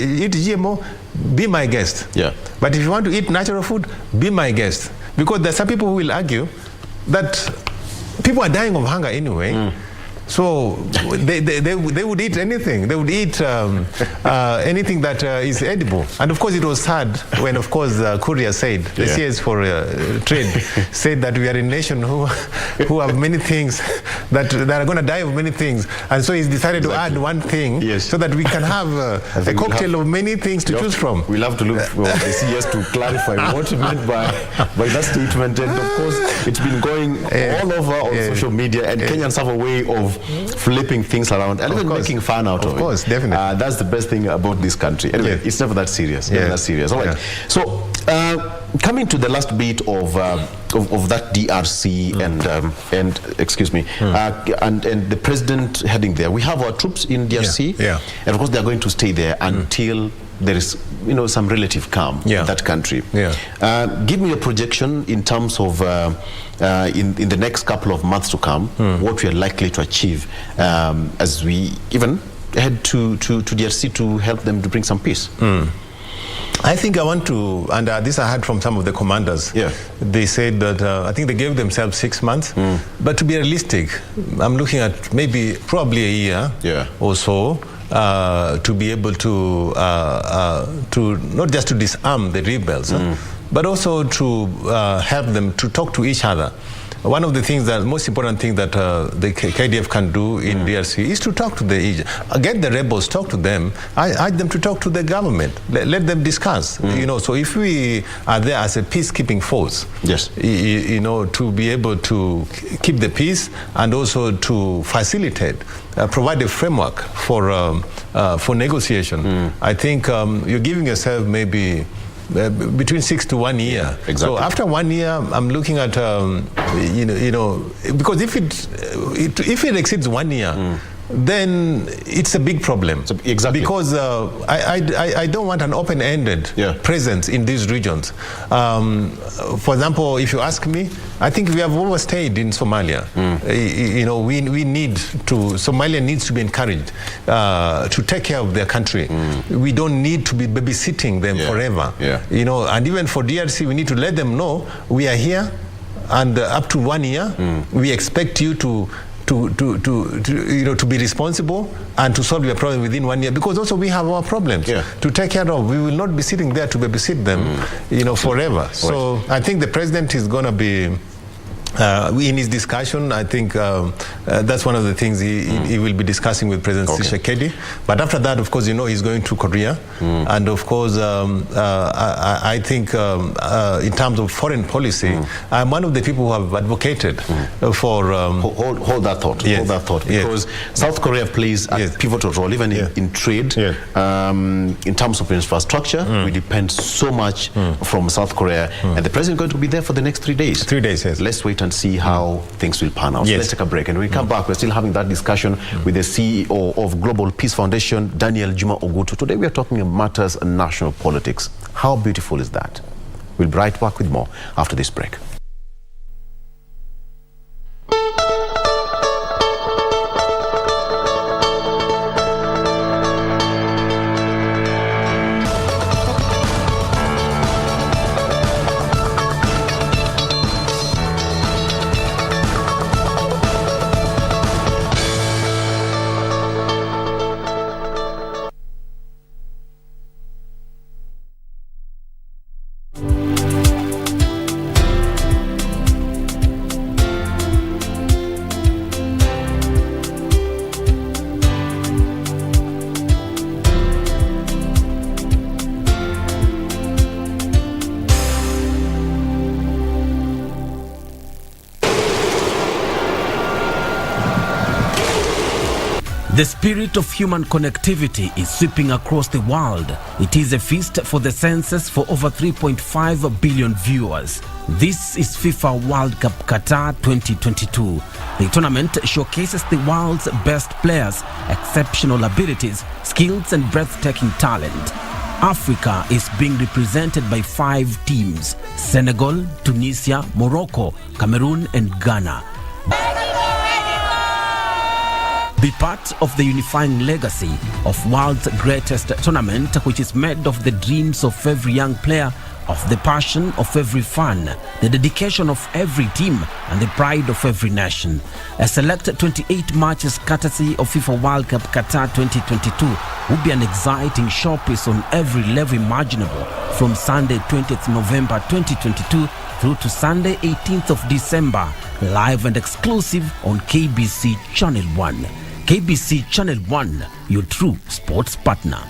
eat GMO, be my guest. Yeah. But if you want to eat natural food, be my guest. Because there are some people who will argue that people are dying of hunger anyway. So they would eat anything. They would eat anything that is edible. And of course, it was sad when, of course, Korea said, the CS for Trade said that we are a nation who have many things that are going to die of many things. And so he's decided to add one thing so that we can have a cocktail of many things to choose from. We'll have to look for the CS to clarify what he meant by that statement. And of course, it's been going all over on social media, and Kenyans have a way of flipping things around and even making fun out of it. Of course, definitely. That's the best thing about this country. Anyway, it's never that serious. Never that serious. All right. So, coming to the last bit of that DRC and excuse me, and the president heading there. We have our troops in DRC, and of course they are going to stay there until there is, some relative calm in that country. Give me a projection in terms of in the next couple of months to come, what we are likely to achieve as we even head to DRC to help them to bring some peace. I think I want to, and this I heard from some of the commanders. They said that I think they gave themselves 6 months, but to be realistic, I'm looking at probably a year or so. To be able to not just to disarm the rebels, but also to help them to talk to each other. One of the things most important thing that the KDF can do in DRC is to talk to get the rebels, talk to them, urge them to talk to the government, let them discuss. So if we are there as a peacekeeping force, to be able to keep the peace and also to facilitate, provide a framework for negotiation. I think you're giving yourself maybe between 6 to 1 year. So after 1 year, I'm looking at because if it exceeds 1 year, then it's a big problem. Because I don't want an open-ended presence in these regions. For example, if you ask me, I think we have overstayed in Somalia. We need to, Somalia needs to be encouraged to take care of their country. We don't need to be babysitting them forever. And even for DRC, we need to let them know we are here, and up to 1 year, we expect you to be responsible and to solve your problem within 1 year, because also we have our problems to take care of. We will not be sitting there to babysit them, forever. So I think the president is going to be in his discussion. I think that's one of the things he will be discussing with President Tshisekedi. But after that, of course, he's going to Korea. And of course, I think in terms of foreign policy, I'm one of the people who have advocated for... Hold that thought. Hold that thought. Because South Korea plays a pivotal role, even in trade. In terms of infrastructure, we depend so much from South Korea. And the president is going to be there for the next 3 days. 3 days, yes. Let's wait and see how things will pan out. Let's take a break. And when we come back, we're still having that discussion with the CEO of Global Peace Foundation, Daniel Juma Ogutu. Today we are talking about matters in national politics. How beautiful is that? We'll be right back with more after this break. The spirit of human connectivity is sweeping across the world. It is a feast for the senses for over 3.5 billion viewers. This is FIFA World Cup Qatar 2022. The tournament showcases the world's best players, exceptional abilities, skills and breathtaking talent. Africa is being represented by 5 teams: Senegal, Tunisia, Morocco, Cameroon and Ghana. Be part of the unifying legacy of world's greatest tournament, which is made of the dreams of every young player, of the passion of every fan, the dedication of every team, and the pride of every nation. A select 28 matches courtesy of FIFA World Cup Qatar 2022 will be an exciting showpiece on every level imaginable from Sunday 20th November 2022 through to Sunday 18th of December, live and exclusive on KBC Channel 1. KBC Channel 1, your true sports partner.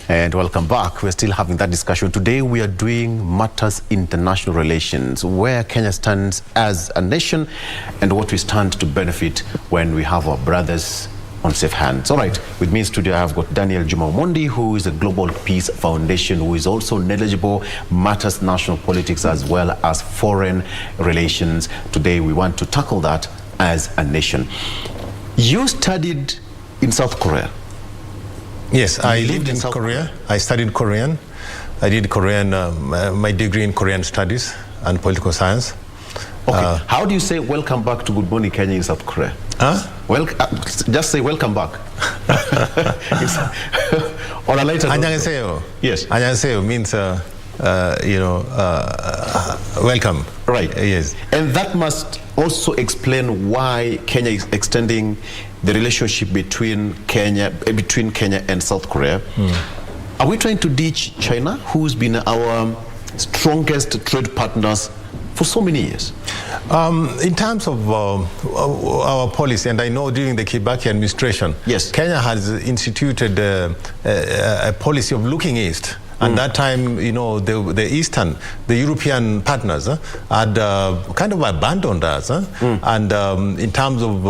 And welcome back. We're still having that discussion. Today we are doing matters international relations, where Kenya stands as a nation and what we stand to benefit when we have our brothers on safe hands. All right, with me in studio I have got Daniel Juma Omondi, who is a Global Peace Foundation, who is also knowledgeable matters national politics as well as foreign relations. Today we want to tackle that as a nation. You studied in South Korea. Yes, I lived in Korea. I studied Korean. I did Korean, my degree in Korean studies and political science. Okay. How do you say welcome back to Good Morning Kenya in South Korea? Just say welcome back. On a later note. 안녕하세요. Yes. 안녕하세요 means, welcome. Right. Yes. And that must also explain why Kenya is extending the relationship between Kenya and South Korea. Are we trying to ditch China, who's been our strongest trade partners for so many years? In terms of our policy, and I know during the Kibaki administration, yes, Kenya has instituted a policy of looking east. And that time, the European partners had kind of abandoned us. And in terms of,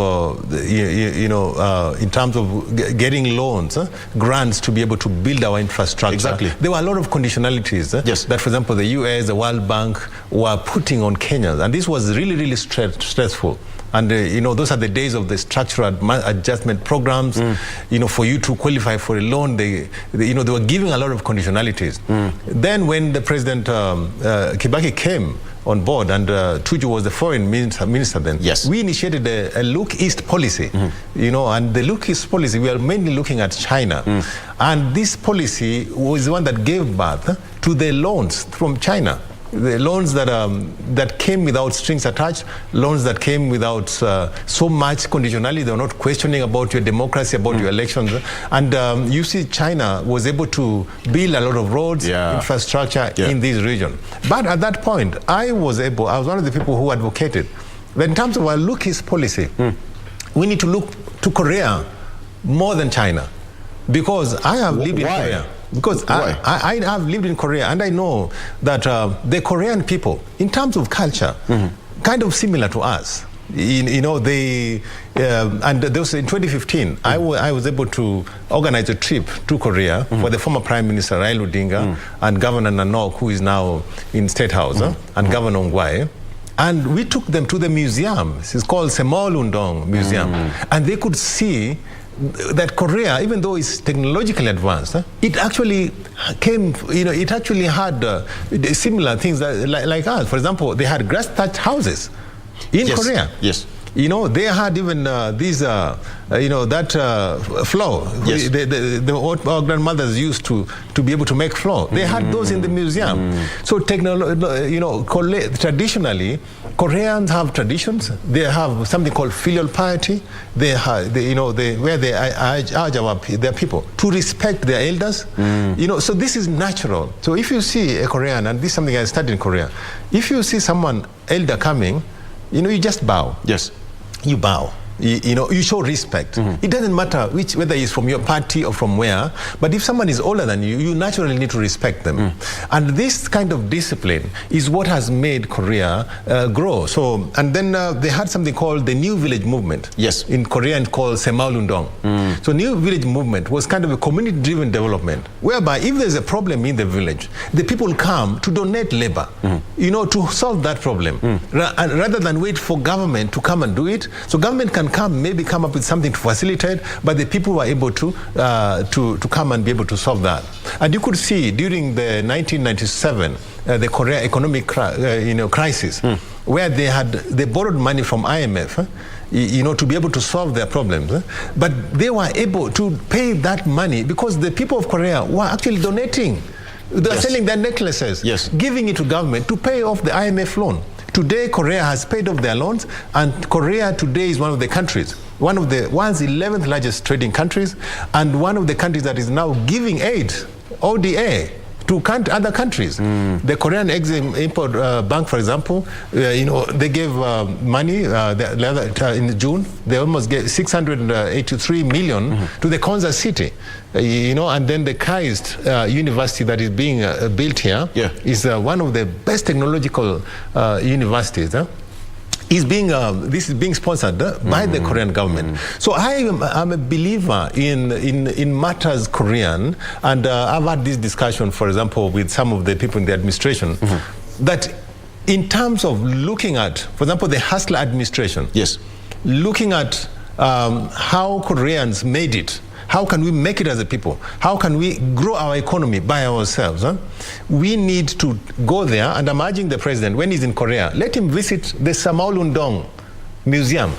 in terms of getting loans, grants to be able to build our infrastructure. Exactly. There were a lot of conditionalities yes, that, for example, the US, the World Bank were putting on Kenya. And this was really, really stressful. And, those are the days of the structural adjustment programs. For you to qualify for a loan, they were giving a lot of conditionalities. Then when the President Kibaki came on board and Tuju was the foreign minister then, yes, we initiated a look east policy. And the look east policy, we are mainly looking at China. And this policy was the one that gave birth to the loans from China. The loans that came without strings attached, loans that came without so much conditionality. They were not questioning about your democracy, about your elections. And you see, China was able to build a lot of roads, infrastructure in this region. But at that point, I was one of the people who advocated that in terms of our look east policy, we need to look to Korea more than China. Because I have lived in Korea. Because I have lived in Korea and I know that the Korean people, in terms of culture, kind of similar to us. And there was in 2015, I was able to organize a trip to Korea for the former Prime Minister Raila Odinga and Governor Nanok, who is now in State House, and Governor Ongwae. And we took them to the museum. It's called Semol Undong Museum. And they could see that Korea, even though it's technologically advanced, it actually came, it actually had similar things like us. For example, they had grass-thatched houses in Korea. Yes. You know, they had even these, you know, that flour. Yes. What our grandmothers used to be able to make flour. They had those in the museum. So you know, traditionally, Koreans have traditions. They have something called filial piety. They have, you know, where they urge their people to respect their elders. You know, so this is natural. So if you see a Korean, and this is something I studied in Korea, if you see someone elder coming, you know, you just bow. Yes. You bow. You know, you show respect. It doesn't matter whether he's from your party or from where, but if someone is older than you, you naturally need to respect them. And this kind of discipline is what has made Korea grow. So, and then they had something called the New Village Movement. Yes. In Korean called Semaulundong. So New Village Movement was kind of a community-driven development, whereby if there's a problem in the village, the people come to donate labor, you know, to solve that problem, rather than wait for government to come and do it. So government can maybe come up with something to facilitate, but the people were able to come and be able to solve that. And you could see during the 1997, the Korea economic crisis, where they borrowed money from IMF, you know, to be able to solve their problems. But they were able to pay that money because the people of Korea were actually donating. They were selling their necklaces, giving it to government to pay off the IMF loan. Today, Korea has paid off their loans, and Korea today is one of the countries, one of the world's 11th largest trading countries, and one of the countries that is now giving aid, ODA, to other countries. The Korean Export Bank, for example, you know, they gave money in June. They almost gave 683 million to the Kansas City, you know, and then the KAIST University that is being built here is one of the best technological universities. This is being sponsored by the Korean government. So I'm a believer in matters Korean, and I've had this discussion, for example, with some of the people in the administration, that in terms of looking at, for example, the Hustler administration, looking at how Koreans made it. How can we make it as a people? How can we grow our economy by ourselves? We need to go there, and I'm urging the president, when he's in Korea, let him visit the Semaulundong Museum.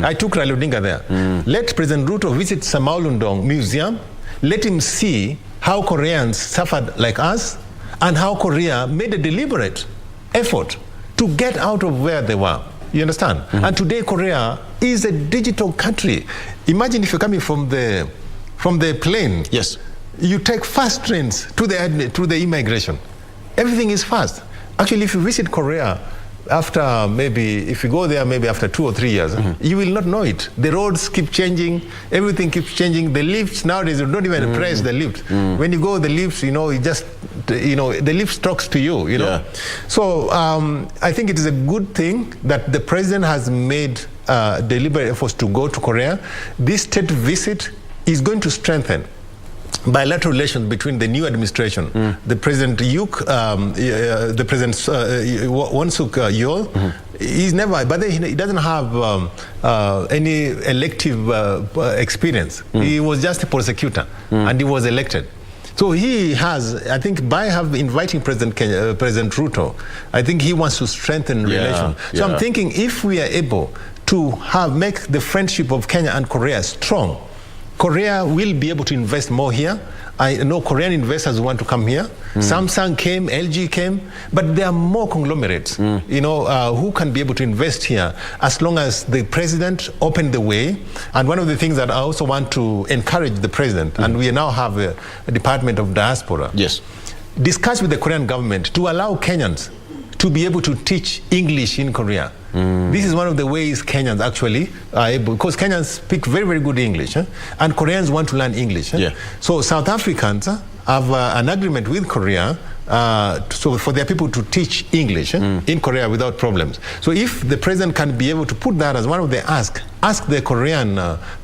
I took Raila Odinga there. Let President Ruto visit Semaulundong Museum. Let him see how Koreans suffered like us, and how Korea made a deliberate effort to get out of where they were. You understand? And today Korea is a digital country. Imagine if you're coming from the plane. You take fast trains to the immigration. Everything is fast. Actually, if you visit Korea, after maybe, if you go there maybe after 2 or 3 years, you will not know it. The roads keep changing, everything keeps changing. The lifts nowadays, you don't even press the lift. When you go the lifts, you know, it just, you know, the lift talks to you, you know. So I think it is a good thing that the president has made deliberate efforts to go to Korea. This state visit is going to strengthen bilateral relations between the new administration, the President the President Won Suk Yeol. He's never, but he doesn't have any elective experience. He was just a prosecutor, and he was elected. So he has, I think, by inviting President Ruto, I think he wants to strengthen relations. So I'm thinking, if we are able to make the friendship of Kenya and Korea strong, Korea will be able to invest more here. I know Korean investors want to come here. Samsung came, LG came, but there are more conglomerates, you know, who can be able to invest here as long as the president opened the way. And one of the things that I also want to encourage the president, and we now have a Department of Diaspora, discuss with the Korean government to allow Kenyans to be able to teach English in Korea. This is one of the ways Kenyans actually are able, because Kenyans speak very, very good English, and Koreans want to learn English. So South Africans have an agreement with Korea so for their people to teach English in Korea without problems. So if the president can be able to put that as one of the ask the Korean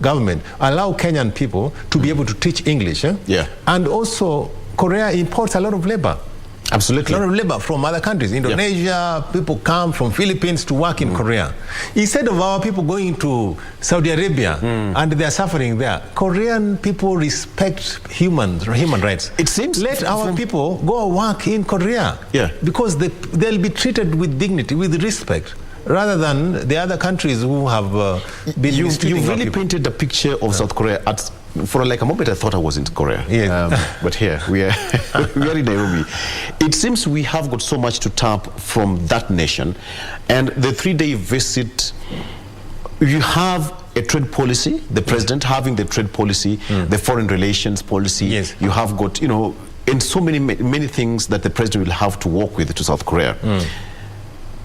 government, allow Kenyan people to be able to teach English. And also Korea imports a lot of labor. Absolutely. A lot of labor from other countries. Indonesia, people come from Philippines to work in Korea. Instead of our people going to Saudi Arabia and they are suffering there, Korean people respect human rights. It seems let our people go work in Korea because they'll be treated with dignity, with respect. rather than the other countries who have been mistreating You've really people. painted a picture of South Korea. For like a moment, I thought I was in Korea. Yeah. But here, we are, we are in Nairobi. It seems we have got so much to tap from that nation. And the 3-day visit, you have a trade policy, the president having the trade policy, the foreign relations policy. Yes. You have got, and so many things that the president will have to work with to South Korea.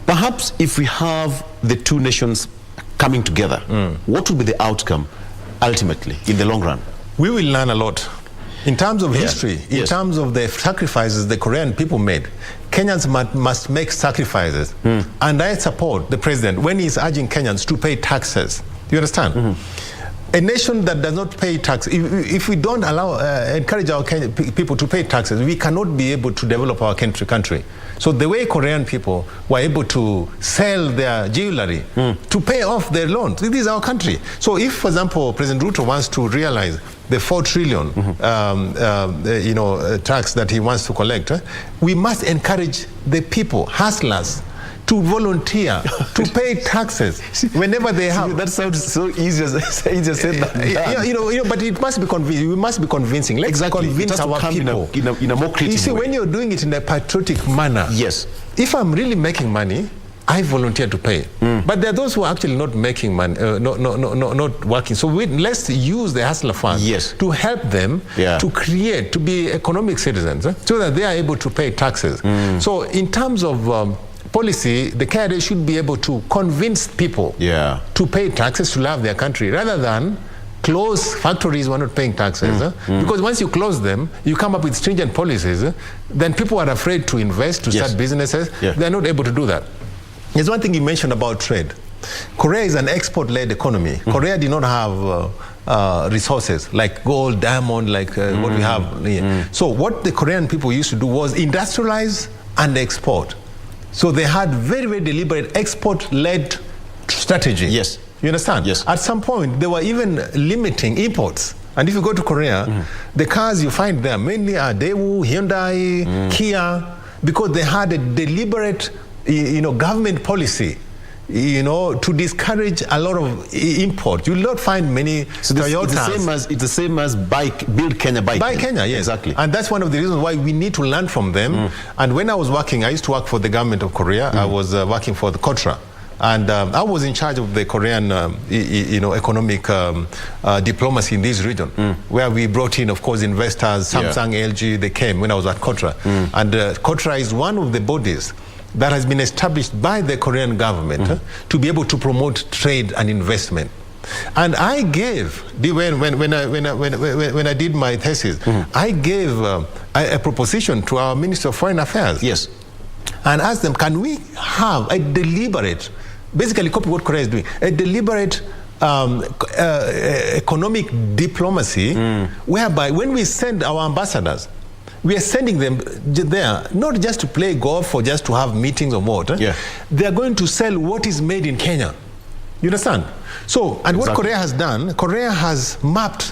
Perhaps if we have the two nations coming together, what will be the outcome ultimately in the long run? We will learn a lot. In terms of history, in Yes. terms of the sacrifices the Korean people made, Kenyans must make sacrifices. And I support the president when he's urging Kenyans to pay taxes. Do you understand? A nation that does not pay taxes, if we don't encourage our people to pay taxes, we cannot be able to develop our country. So the way Korean people were able to sell their jewelry to pay off their loans, this is our country. So if, for example, President Ruto wants to realize the 4 trillion tax that he wants to collect, we must encourage the people, hustlers, to volunteer to pay taxes whenever they have. That sounds so easier said than done. But it must be convincing. We must be convincing. Let's convince our people in a more creative You see, way. when you're doing it in a patriotic manner, Yes. If I'm really making money, I volunteer to pay. But there are those who are actually not making money, not working. So let's use the hustler fund to help them to be economic citizens, so that they are able to pay taxes. So in terms of policy, the KRA should be able to convince people to pay taxes, to love their country, rather than close factories who are not paying taxes. Because once you close them, you come up with stringent policies, then people are afraid to invest, to start businesses. They're not able to do that. There's one thing you mentioned about trade. Korea is an export-led economy. Korea did not have resources like gold, diamond, like what we have here. So what the Korean people used to do was industrialize and export. So they had very, very deliberate export-led strategy. Yes. You understand? Yes. At some point, they were even limiting imports. And if you go to Korea, the cars you find there mainly are Daewoo, Hyundai, Kia, because they had a deliberate, government policy, to discourage a lot of import. You will not find many Toyotas. It's the same as build Kenya, buy Kenya, yes. Exactly. And that's one of the reasons why we need to learn from them. And when I was working, I used to work for the government of Korea. I was working for the KOTRA. And I was in charge of the Korean, economic diplomacy in this region, where we brought in, of course, investors, Samsung, LG, they came when I was at KOTRA. And KOTRA is one of the bodies that has been established by the Korean government to be able to promote trade and investment. And I gave, when I did my thesis, I gave a proposition to our Minister of Foreign Affairs. Yes. And asked them, can we have a deliberate, basically copy what Korea is doing, a deliberate economic diplomacy, whereby when we send our ambassadors, we are sending them there, not just to play golf or just to have meetings or what. They are going to sell what is made in Kenya. You understand? So, and what Korea has done, Korea has mapped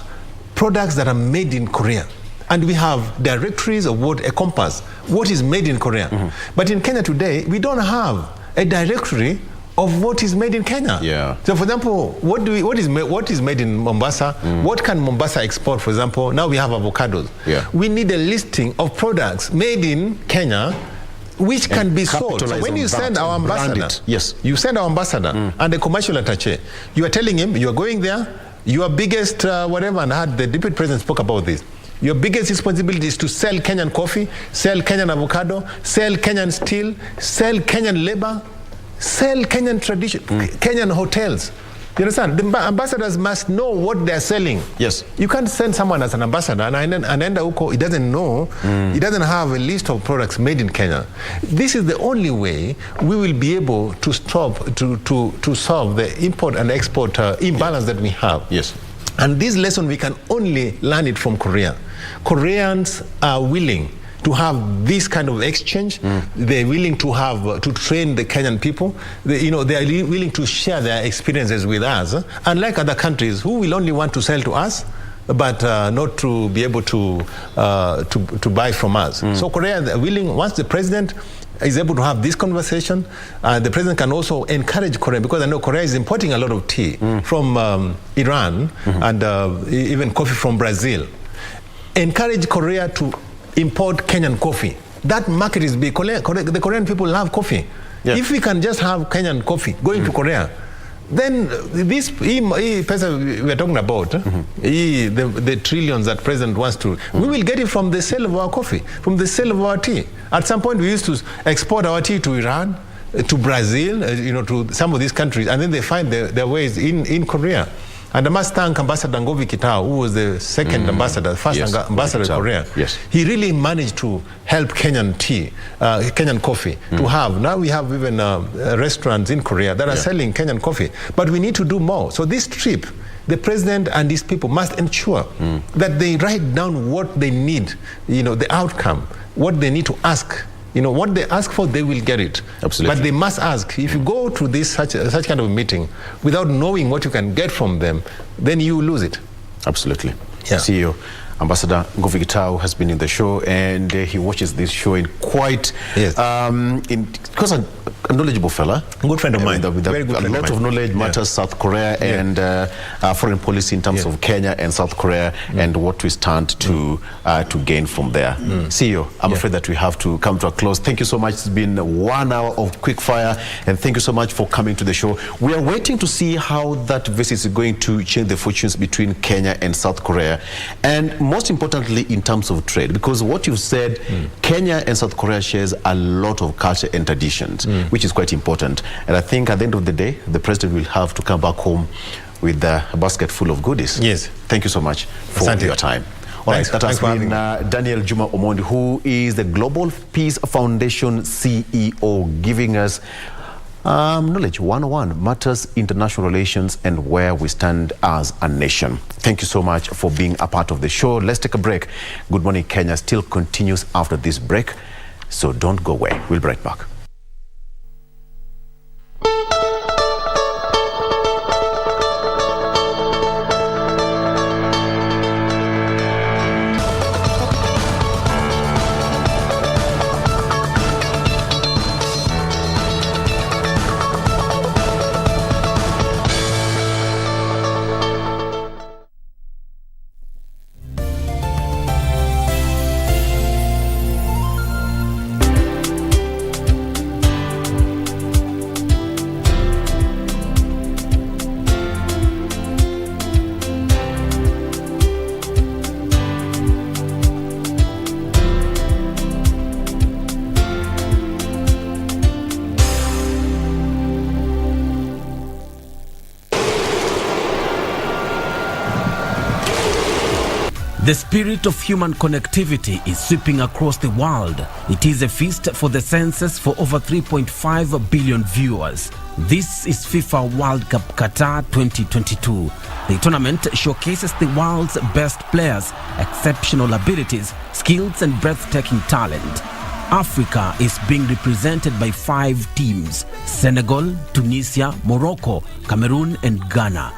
products that are made in Korea. And we have directories of what encompass what is made in Korea. But in Kenya today, we don't have a directory of what is made in Kenya. So, for example, what is made in Mombasa? What can Mombasa export? For example, now we have avocados. We need a listing of products made in Kenya which can be sold. So when you send our ambassador, you send our ambassador and the commercial attaché, you are telling him you are going there, your biggest whatever, and I had the deputy president spoke about this. Your biggest responsibility is to sell Kenyan coffee, sell Kenyan avocado, sell Kenyan steel, sell Kenyan labor, sell Kenyan tradition, Kenyan hotels. You understand? The ambassadors must know what they're selling. Yes. You can't send someone as an ambassador and anaenda huko, he doesn't know, he doesn't have a list of products made in Kenya. This is the only way we will be able to stop, to solve the import and export imbalance that we have. Yes. And this lesson, we can only learn it from Korea. Koreans are willing to have this kind of exchange. They're willing to have to train the Kenyan people. They are willing to share their experiences with us. Unlike other countries who will only want to sell to us, but not to be able to buy from us. So Korea is willing. Once the president is able to have this conversation, the president can also encourage Korea, because I know Korea is importing a lot of tea from Iran and even coffee from Brazil. Encourage Korea to import Kenyan coffee. That market is big. The Korean people love coffee. Yeah. If we can just have Kenyan coffee going to Korea, then this person we're talking about, the trillions that president wants to, we will get it from the sale of our coffee, from the sale of our tea. At some point, we used to export our tea to Iran, to Brazil, to some of these countries, and then they find their ways in Korea. And I must thank Ambassador Ngovi Kitao, who was the second ambassador, first ambassador to Korea. Yes. He really managed to help Kenyan tea, Kenyan coffee to have. Now we have even restaurants in Korea that are selling Kenyan coffee. But we need to do more. So this trip, the president and his people must ensure that they write down what they need, the outcome, what they need to ask. What they ask for, they will get it. Absolutely. But they must ask. If you go to this such kind of a meeting without knowing what you can get from them, then you lose it. Absolutely. Yeah. CEO Ambassador Ngovi Kitao has been in the show, and he watches this show in quite because a knowledgeable fella, good friend of mine, with a lot of knowledge matters South Korea and foreign policy in terms of Kenya and South Korea and what we stand to gain from there. CEO, I'm afraid that we have to come to a close. Thank you so much. It's been 1 hour of quick fire, and thank you so much for coming to the show. We are waiting to see how that visit is going to change the fortunes between Kenya and South Korea, and most importantly in terms of trade, because what you've said, Kenya and South Korea shares a lot of culture and traditions, which is quite important. And I think at the end of the day, the president will have to come back home with a basket full of goodies. Yes. Thank you so much for your time. All right, that has been Daniel Juma Omondi, who is the Global Peace Foundation CEO, giving us Knowledge 101, matters international relations and where we stand as a nation. Thank you so much for being a part of the show. Let's take a break. Good Morning Kenya still continues after this break, so don't go away. We'll be right back. The spirit of human connectivity is sweeping across the world. It is a feast for the senses for over 3.5 billion viewers. This is FIFA World Cup Qatar 2022. The tournament showcases the world's best players, exceptional abilities, skills and breathtaking talent. Africa is being represented by 5 teams: Senegal, Tunisia, Morocco, Cameroon and Ghana.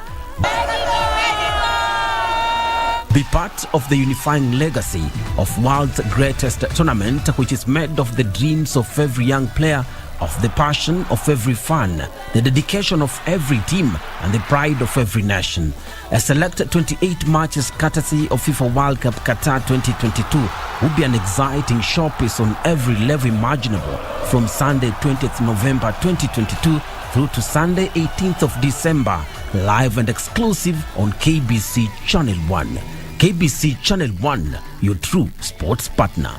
Be part of the unifying legacy of world's greatest tournament, which is made of the dreams of every young player, of the passion of every fan, the dedication of every team, and the pride of every nation. A select 28 matches courtesy of FIFA World Cup Qatar 2022 will be an exciting showpiece on every level imaginable, from Sunday 20th November 2022 through to Sunday 18th of December, live and exclusive on KBC Channel 1. KBC Channel 1, your true sports partner.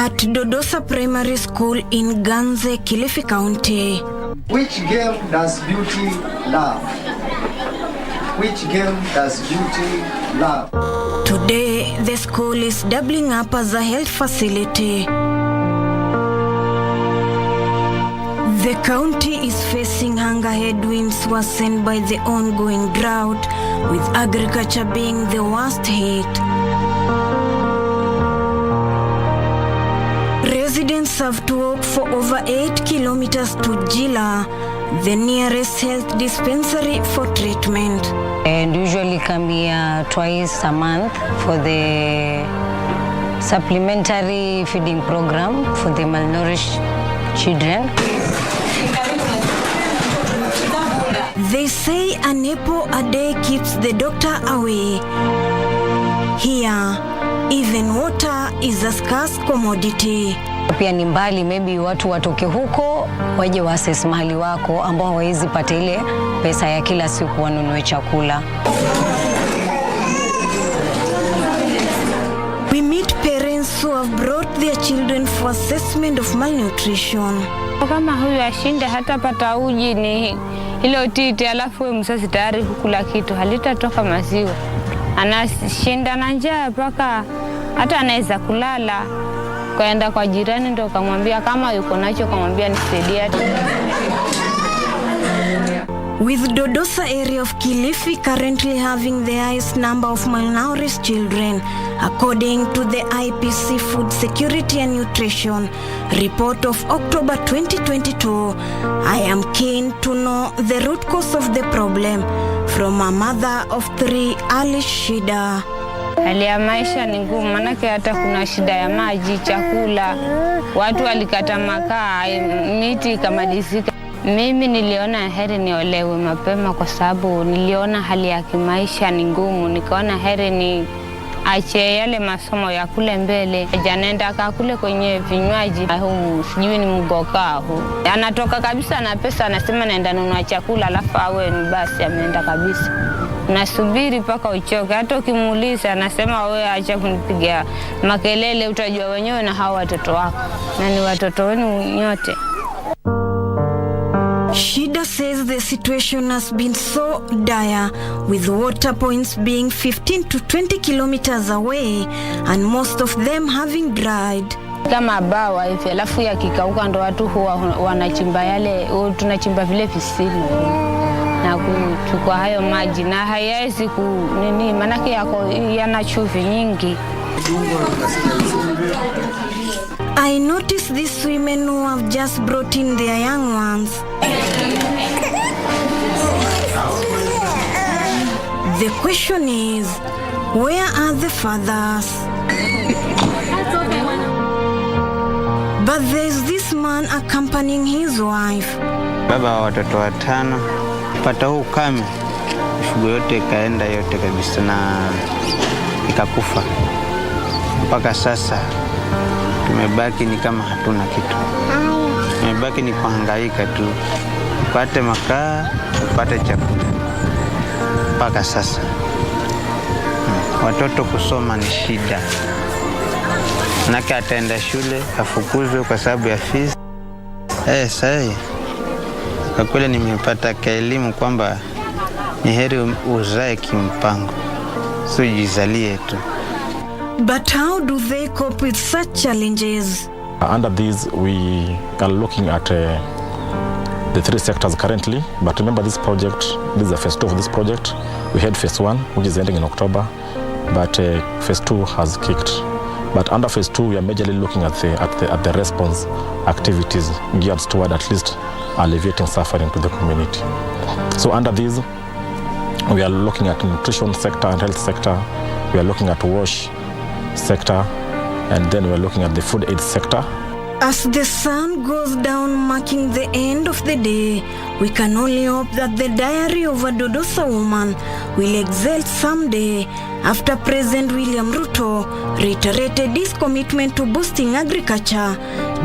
at Dodosa Primary School in Ganze, Kilifi County. Which game does beauty love? Which game does beauty love? Today, the school is doubling up as a health facility. The county is facing hunger headwinds worsened by the ongoing drought, with agriculture being the worst hit. Residents have to walk for over 8 kilometers to Jila, the nearest health dispensary for treatment. And usually come here twice a month for the supplementary feeding program for the malnourished children. They say an apple a day keeps the doctor away. Here, even water is a scarce commodity. Pia ni mbali, maybe watu watoke huko waje wases mahali wako ambao hawezi pata ile pesa ya kila siku wanunue chakula. We meet parents who have brought their children for assessment of malnutrition. Kama huyu ashinda hata pata uji ni hilo titi, alafu mzazi tayari kukula kitu halitatoka maziwa. Anashinda na njaa mpaka hata anaweza kulala. Kaenda kwa jirani ndo kamwambia kama yuko nacho kamwambia nisaidie. With Dodosa area of Kilifi currently having the highest number of malnourished children, according to the IPC Food Security and Nutrition report of October 2022, I am keen to know the root cause of the problem from a mother of 3, Ali Shida. Hali ya maisha ni ngumu, manake hata kuna shida ya maji, chakula, watu walikata makaa, miti ikamalizika. Mimi niliona heri niolewe mapema kwa sababu niliona hali ya kimaisha ni ngumu. Nikaona heri ni ache yale masomo ya kule mbele. Janenda kakule kwenye vinywaji. Huu sijui ni mgoka huu. Anatoka kabisa na pesa, anasema naenda nunua chakula, alafu awe ni basi ameenda kabisa. Nasubiri paka uchoke. Hata ukimuuliza anasema wewe acha kunipigia makelele, utajua wenyewe na hao watoto wako. Na ni watoto wenu nyote. Shida says the situation has been so dire, with water points being 15 to 20 kilometers away and most of them having dried. Kama bawa hivi, alafu yakikauka ndo watu huwa wanachimba yale, tunachimba vile visima na kuchukua hayo maji, na hayawezi nini, manake yana chumvi nyingi. I noticed these women who have just brought in their young ones. The question is, where are the fathers? But there's this man accompanying his wife. Baba wa watoto 5, pata huu kame, shughuli yote ikaenda yote kabisa na ikakufa. Mpaka sasa tumebaki ni kama hatuna kitu. Tumebaki ni kuhangaika tu. Upate makaa, upate chakula. Mpaka sasa watoto kusoma ni shida. Nake ataenda shule afukuzwe kwa sababu ya fees. Sasa kwa kweli nimepata elimu kwamba ni heri uzae kimpango, sio jizalie tu. But how do they cope with such challenges? Under these, we are looking at the 3 sectors currently. But remember, this project, this is the phase 2 of this project. We had phase 1, which is ending in October, but phase 2 has kicked. But under phase 2, we are majorly looking at the response activities geared toward at least alleviating suffering to the community. So under these, we are looking at nutrition sector and health sector. We are looking at wash sector, and then we're looking at the food aid sector. As the sun goes down, marking the end of the day, we can only hope that the diary of a Dodosa woman will exalt someday after President William Ruto reiterated his commitment to boosting agriculture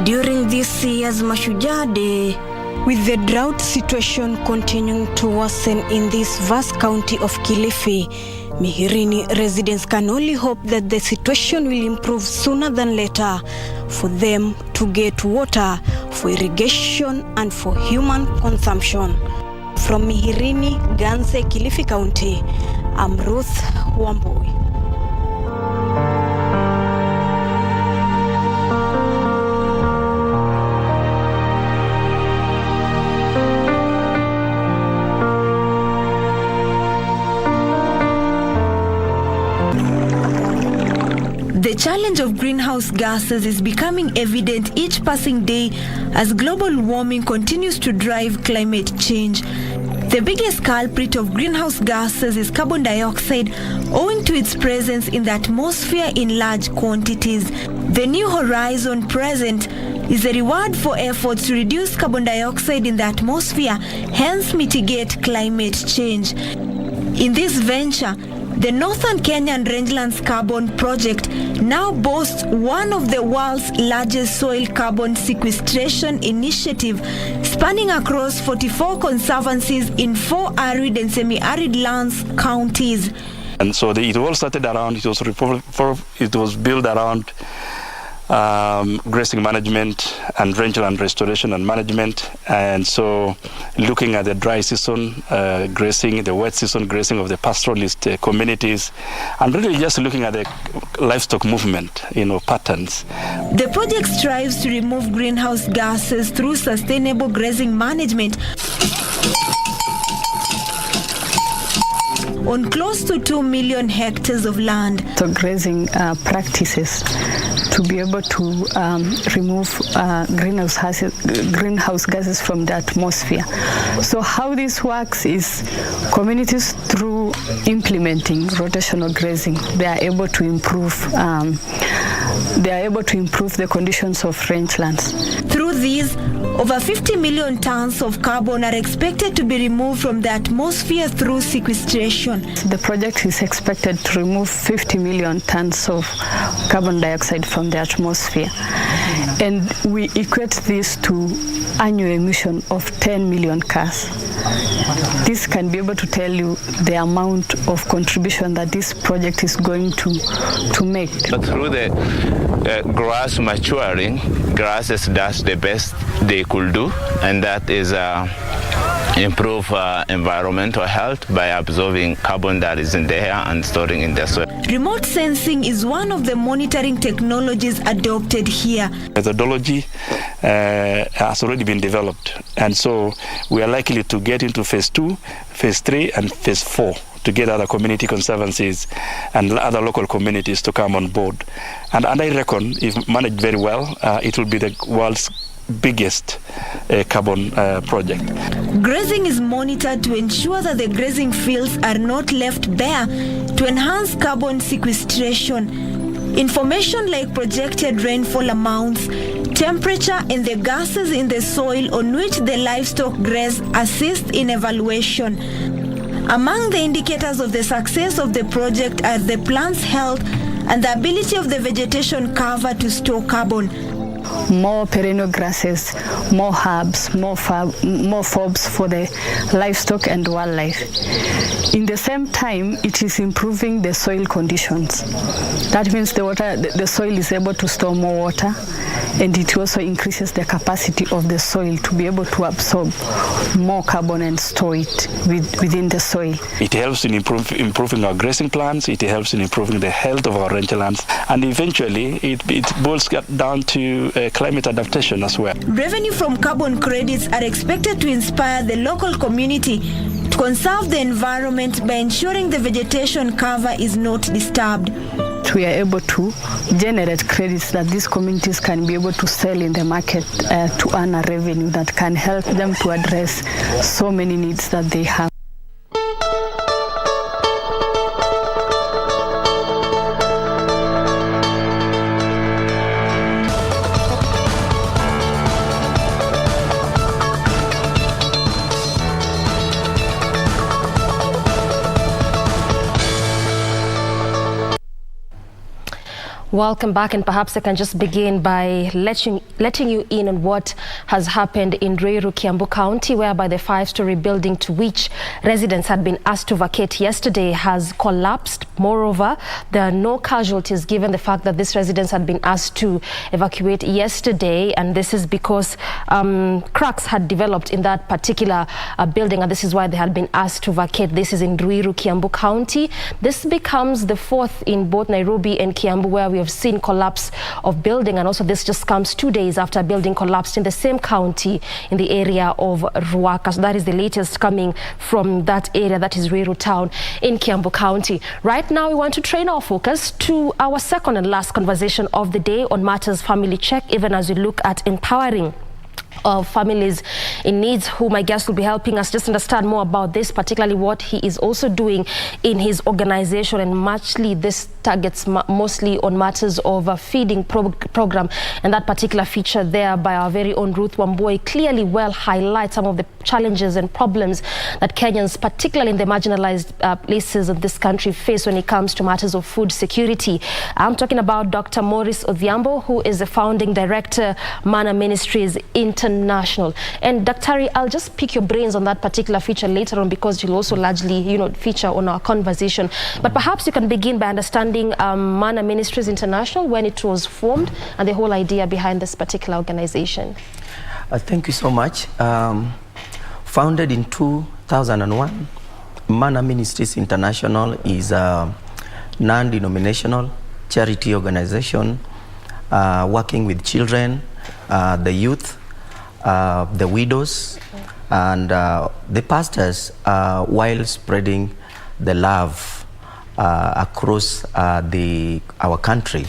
during this year's Mashujaa Day. With the drought situation continuing to worsen in this vast county of Kilifi, Mihirini residents can only hope that the situation will improve sooner than later for them to get water for irrigation and for human consumption. From Mihirini, Ganze, Kilifi County, I'm Ruth Wambui. The challenge of greenhouse gases is becoming evident each passing day as global warming continues to drive climate change. The biggest culprit of greenhouse gases is carbon dioxide, owing to its presence in the atmosphere in large quantities. The New Horizon Present is a reward for efforts to reduce carbon dioxide in the atmosphere, hence mitigate climate change. In this venture, the Northern Kenyan Rangelands Carbon Project now boasts one of the world's largest soil carbon sequestration initiative, spanning across 44 conservancies in 4 arid and semi-arid lands counties. And so it all started around, it was built around grazing management and rangeland restoration and management. And so looking at the dry season grazing, the wet season grazing of the pastoralist communities, and really just looking at the livestock movement, patterns. The project strives to remove greenhouse gases through sustainable grazing management on close to 2 million hectares of land. So grazing practices to be able to remove greenhouse gases from the atmosphere. So how this works is communities, through implementing rotational grazing, they are able to improve the conditions of rangelands. Through these, over 50 million tons of carbon are expected to be removed from the atmosphere through sequestration. The project is expected to remove 50 million tons of carbon dioxide from the atmosphere. And we equate this to annual emission of 10 million cars. This can be able to tell you the amount of contribution that this project is going to make. But through the grass maturing, grasses does the best they could do, and that is improve environmental health by absorbing carbon that is in the air and storing in the soil. Remote sensing is one of the monitoring technologies adopted here. Methodology has already been developed, and so we are likely to get into phase 2, phase 3, and phase 4 to get other community conservancies and other local communities to come on board. And I reckon, if managed very well, it will be the world's biggest carbon project. Grazing is monitored to ensure that the grazing fields are not left bare to enhance carbon sequestration. Information like projected rainfall amounts, temperature, and the gases in the soil on which the livestock graze assist in evaluation. Among the indicators of the success of the project are the plant's health and the ability of the vegetation cover to store carbon. More perennial grasses, more herbs, more forbs for the livestock and wildlife. In the same time, it is improving the soil conditions. That means the soil is able to store more water, and it also increases the capacity of the soil to be able to absorb more carbon and store it within the soil. It helps in improving our grazing plants, it helps in improving the health of our rangelands, and eventually it boils down to climate adaptation as well. Revenue from carbon credits are expected to inspire the local community to conserve the environment by ensuring the vegetation cover is not disturbed. We are able to generate credits that these communities can be able to sell in the market to earn a revenue that can help them to address so many needs that they have. Welcome back, and perhaps I can just begin by letting you in on what has happened in Ruiru, Kiambu County, whereby the 5-story building to which residents had been asked to vacate yesterday has collapsed. Moreover, there are no casualties given the fact that these residents had been asked to evacuate yesterday, and this is because cracks had developed in that particular building, and this is why they had been asked to vacate. This is in Ruiru, Kiambu County. This becomes the fourth in both Nairobi and Kiambu where we have seen collapse of building, and also this just comes 2 days after a building collapsed in the same county in the area of Ruaka. So that is the latest coming from that area, that is Ruiru town in Kiambu County. Right now we want to train our focus to our second and last conversation of the day on matters family check, even as we look at empowering of families in needs, who my guest will be helping us just understand more about this, particularly what he is also doing in his organization. And muchly this targets mostly on matters of a feeding program, and that particular feature there by our very own Ruth Wamboi clearly well highlights some of the challenges and problems that Kenyans, particularly in the marginalized places of this country, face when it comes to matters of food security. I'm talking about Dr. Maurice Odhiambo, who is the founding director, Mana Ministries International. And Dr. I'll just pick your brains on that particular feature later on, because you'll also largely, feature on our conversation. But perhaps you can begin by understanding Mana Ministries International, when it was formed, and the whole idea behind this particular organization. Thank you so much. Founded in 2001, Mana Ministries International is a non-denominational charity organization working with children, the youth, the widows, and the pastors, while spreading the love across our country.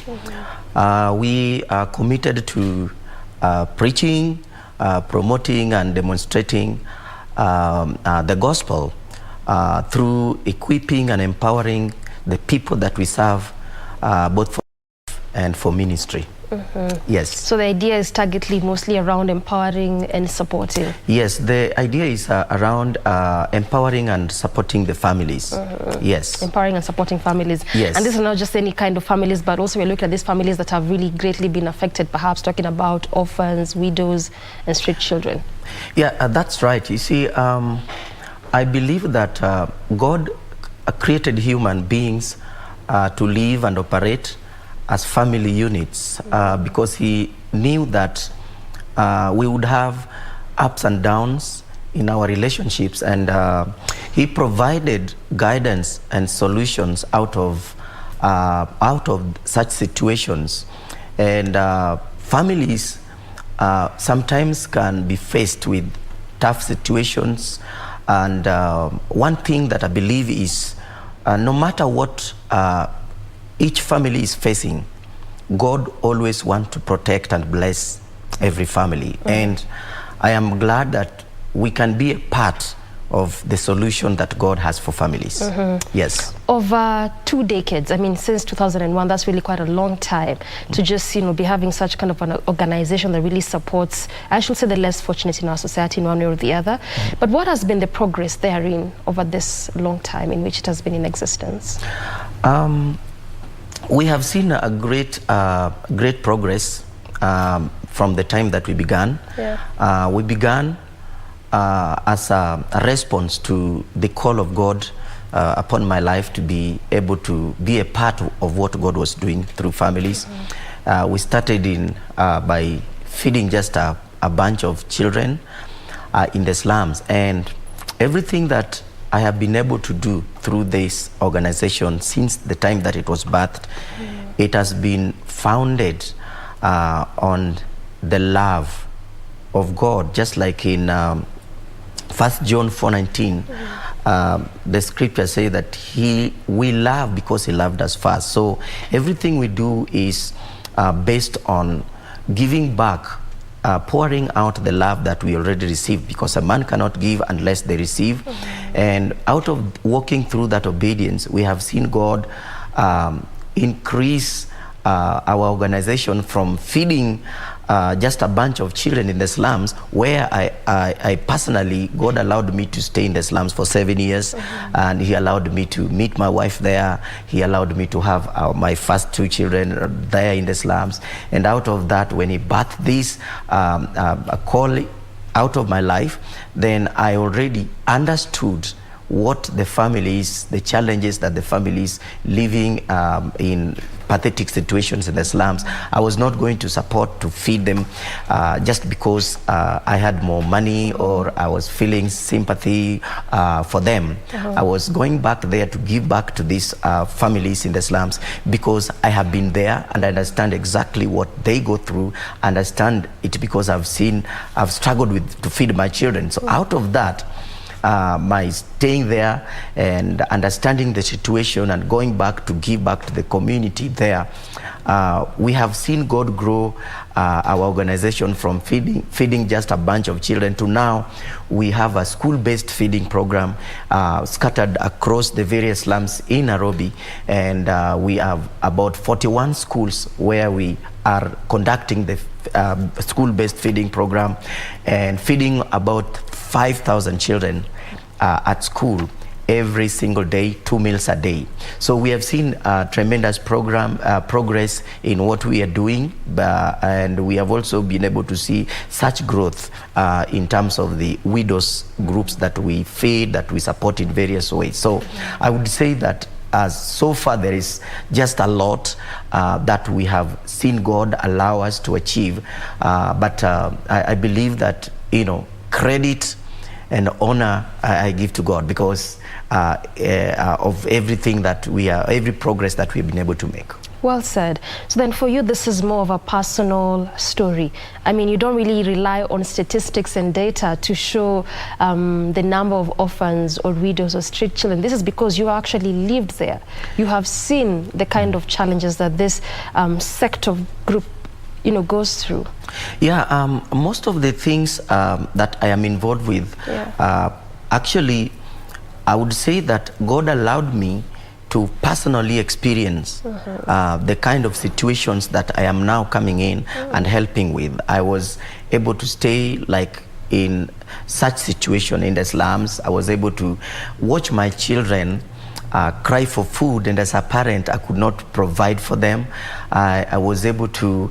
We are committed to preaching, promoting and demonstrating the gospel through equipping and empowering the people that we serve, both for and for ministry. Yes. So the idea is targetedly mostly around empowering and supporting. Yes, the idea is around empowering and supporting the families. Yes. Empowering and supporting families. Yes. And this is not just any kind of families, but also we're looking at these families that have really greatly been affected, perhaps talking about orphans, widows, and street children. Yeah, that's right. You see, I believe that God created human beings to live and operate as family units, because he knew that we would have ups and downs in our relationships, and he provided guidance and solutions out of such situations. And families sometimes can be faced with tough situations, and one thing that I believe is no matter what each family is facing, God always wants to protect and bless every family. And I am glad that we can be a part of the solution that God has for families. Yes. Over 2 decades, I mean, since 2001, that's really quite a long time to just, be having such kind of an organization that really supports, I should say, the less fortunate in our society in one way or the other. But what has been the progress therein over this long time in which it has been in existence? We have seen a great progress from the time that we began. Yeah. We began as a response to the call of God upon my life to be able to be a part of what God was doing through families. We started by feeding just a bunch of children in the slums, and everything that I have been able to do through this organization since the time that it was birthed, it has been founded on the love of God, just like in 1 John 4:19, the scripture says that we love because he loved us first. So everything we do is based on giving back, pouring out the love that we already received, because a man cannot give unless they receive. And out of walking through that obedience, we have seen God increase our organization from feeding just a bunch of children in the slums, where I personally, God allowed me to stay in the slums for 7 years, and he allowed me to meet my wife there. He allowed me to have my first 2 children there in the slums. And out of that, when he birthed this call out of my life, then I already understood what the families, the challenges that the families living in pathetic situations in the slums. I was not going to support to feed them just because I had more money or I was feeling sympathy for them. I was going back there to give back to these families in the slums because I have been there and I understand exactly what they go through. I understand it because I've struggled with to feed my children. So out of that, my staying there and understanding the situation and going back to give back to the community there, we have seen God grow our organization from feeding just a bunch of children to now we have a school-based feeding program scattered across the various slums in Nairobi, and we have about 41 schools where we are conducting the school-based feeding program and feeding about 5,000 children at school every single day, 2 meals a day. So we have seen tremendous progress in what we are doing, and we have also been able to see such growth in terms of the widows groups that we feed, that we support in various ways. So I would say that so far there is just a lot that we have seen God allow us to achieve, but I believe that, you know, credit and honor I give to God because of everything that every progress that we've been able to make. Well said. So then for you, this is more of a personal story. I mean, you don't really rely on statistics and data to show the number of orphans or widows or street children. This is because you actually lived there. You have seen the kind of challenges that this sector group, you know, goes through. Yeah, most of the things that I am involved with, actually, I would say that God allowed me to personally experience the kind of situations that I am now coming in and helping with. I was able to stay like in such situation in the slums. I was able to watch my children cry for food, and as a parent I could not provide for them. I was able to,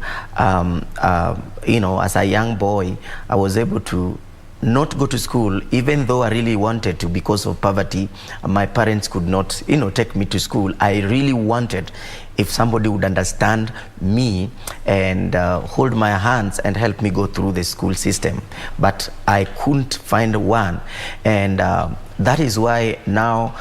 you know, as a young boy, I was able to not go to school, even though I really wanted to because of poverty. My parents could not, you know, take me to school. I really wanted if somebody would understand me and hold my hands and help me go through the school system, but I couldn't find one. And that is why now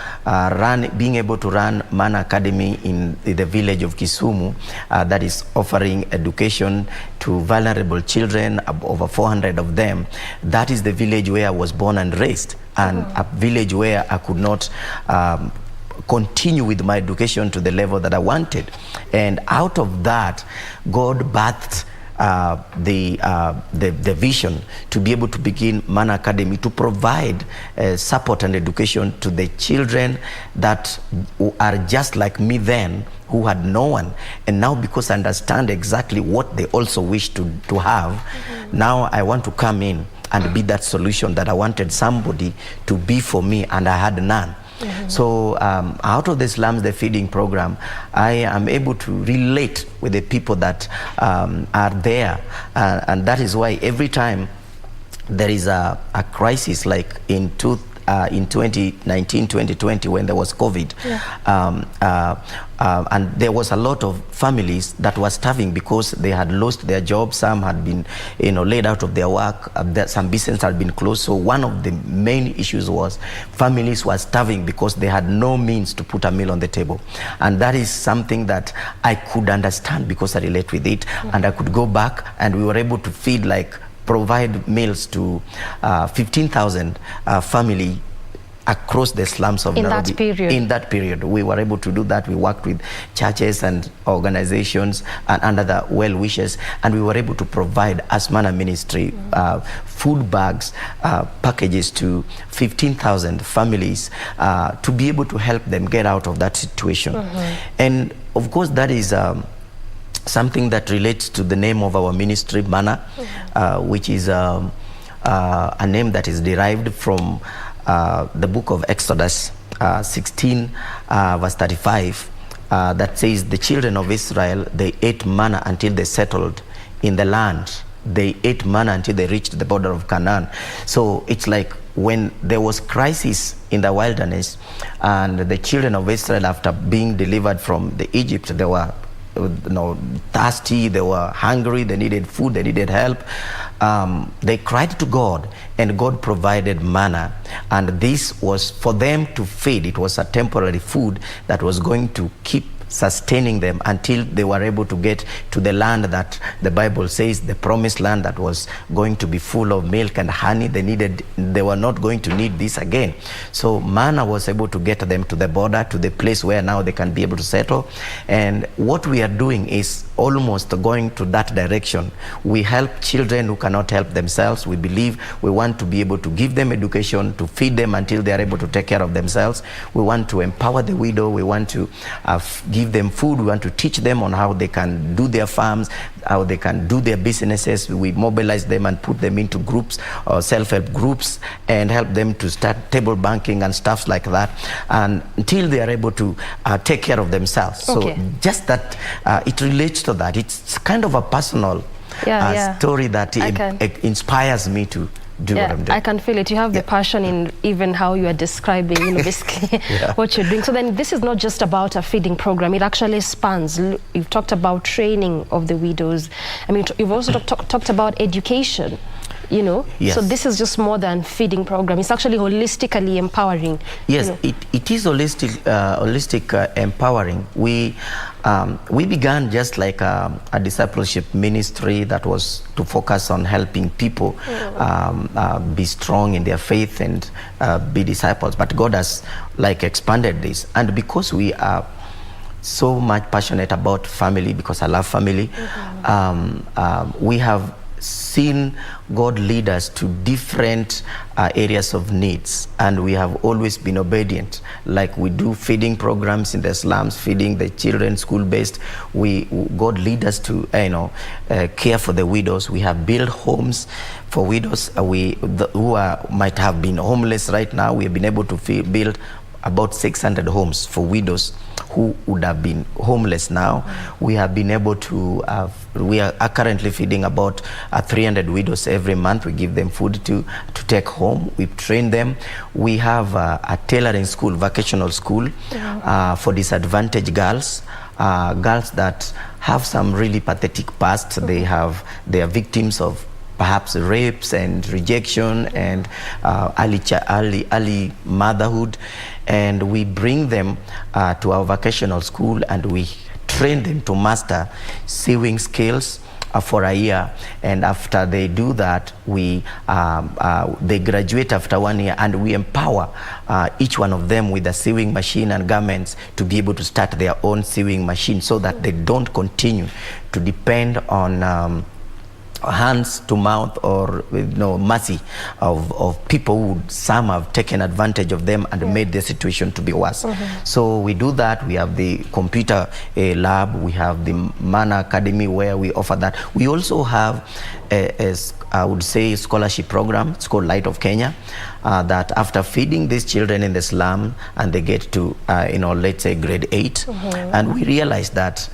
being able to run Man Academy in the village of Kisumu, that is offering education to vulnerable children, over 400 of them. That is the village where I was born and raised, and a village where I could not continue with my education to the level that I wanted. And out of that, God birthed the vision to be able to begin Man Academy, to provide support and education to the children that are just like me then, who had no one. And now, because I understand exactly what they also wish to have, now I want to come in and be that solution that I wanted somebody to be for me, and I had none. So out of the slums, the feeding program, I am able to relate with the people that are there, and that is why every time there is a crisis, like in 2019, 2020, when there was COVID, and there was a lot of families that were starving because they had lost their jobs. Some had been, you know, laid out of their work. Some businesses had been closed. So one of the main issues was families were starving because they had no means to put a meal on the table. And that is something that I could understand because I relate with it, and I could go back, and we were able to feed, like, provide meals to 15,000 family across the slums of Nairobi. That period. In that period, we were able to do that. We worked with churches and organizations and other well-wishers, and we were able to provide, as Mana Ministry, food bags, packages to 15,000 families to be able to help them get out of that situation. And of course, that is something that relates to the name of our ministry, Mana, which is a name that is derived from the book of Exodus 16 verse 35 that says the children of Israel, they ate manna until they settled in the land. They ate manna until they reached the border of Canaan. So it's like when there was crisis in the wilderness and the children of Israel, after being delivered from the Egypt, they were thirsty, they were hungry, they needed food, they needed help. They cried to God, and God provided manna, and this was for them to feed. It was a temporary food that was going to keep sustaining them until they were able to get to the land that the Bible says, the promised land that was going to be full of milk and honey. They were not going to need this again. So manna was able to get them to the border, to the place where now they can be able to settle. And what we are doing is almost going to that direction. We help children who cannot help themselves. We believe we want to be able to give them education, to feed them until they are able to take care of themselves. We want to empower the widow. We want to give them food. We want to teach them on how they can do their farms, how they can do their businesses. We mobilize them and put them into groups or self-help groups and help them to start table banking and stuff like that, and until they are able to take care of themselves. Okay. So just that it relates to that. It's kind of a personal story that inspires me to do what I'm doing. I can feel it. You have the passion in even how you are describing, basically what you're doing. So then this is not just about a feeding program. It actually spans. You've talked about training of the widows. I mean, you've also talked about education. Yes. So this is just more than feeding program. It's actually holistically empowering. Yes, it is holistic empowering. We began just like a discipleship ministry that was to focus on helping people be strong in their faith and be disciples. But God has expanded this, and because we are so much passionate about family, because I love family, we have seen God lead us to different areas of needs, and we have always been obedient. Like we do feeding programs in the slums, feeding the children, school-based. God lead us to care for the widows. We have built homes for widows who might have been homeless right now. We have been able to build about 600 homes for widows who would have been homeless now. We have been able to, we are currently feeding about 300 widows every month. We give them food to take home. We train them. We have a tailoring school, vocational school for disadvantaged girls. Girls that have some really pathetic past. They are victims of perhaps rapes and rejection and early motherhood, and we bring them to our vocational school and we train them to master sewing skills for a year. And after they do that, they graduate after 1 year, and we empower each one of them with a sewing machine and garments to be able to start their own sewing machine, so that they don't continue to depend on hands to mouth or mercy of people who some have taken advantage of them and made the situation to be worse. So we do that. We have the computer lab, we have the Mana Academy where we offer that. We also have I would say scholarship program. It's called Light of Kenya, that after feeding these children in the slum and they get to let's say grade 8, and we realized that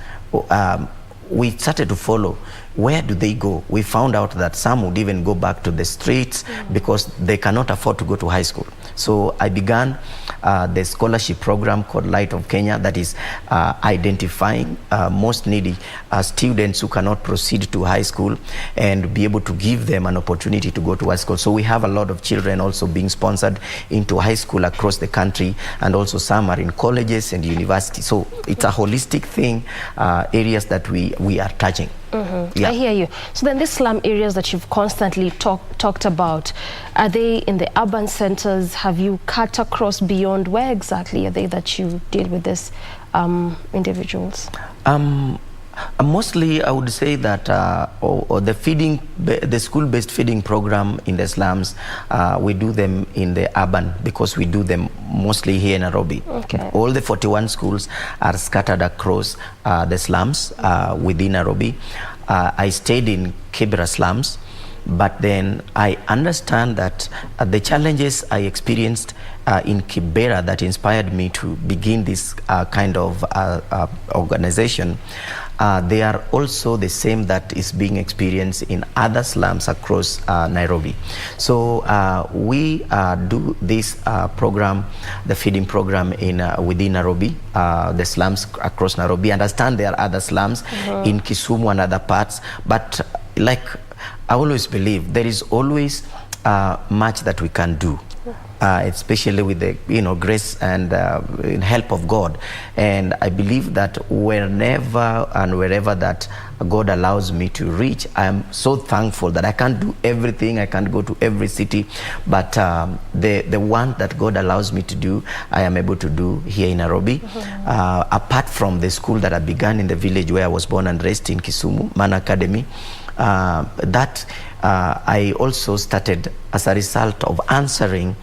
we started to follow where do they go. We found out that some would even go back to the streets because they cannot afford to go to high school. So I began the scholarship program called Light of Kenya, that is identifying most needy students who cannot proceed to high school and be able to give them an opportunity to go to high school. So we have a lot of children also being sponsored into high school across the country, and also some are in colleges and universities. So it's a holistic thing, areas that we are touching. I hear you. So then these slum areas that you've constantly talked about, are they in the urban centers? Have you cut across beyond? Where exactly are they that you deal with these individuals? Mostly, I would say that the school-based feeding program in the slums, we do them in the urban because we do them mostly here in Nairobi. Okay. All the 41 schools are scattered across the slums within Nairobi. I stayed in Kibera slums, but then I understand that the challenges I experienced in Kibera that inspired me to begin this kind of organization, they are also the same that is being experienced in other slums across Nairobi. So we do this program, the feeding program within Nairobi, the slums across Nairobi. I understand there are other slums in Kisumu and other parts, but like I always believe there is always much that we can do. Especially with the grace and help of God, and I believe that whenever and wherever that God allows me to reach, I am so thankful that I can't do everything, I can't go to every city, but the one that God allows me to do, I am able to do here in Nairobi. Apart from the school that I began in the village where I was born and raised in Kisumu, Man Academy, I also started as a result of answering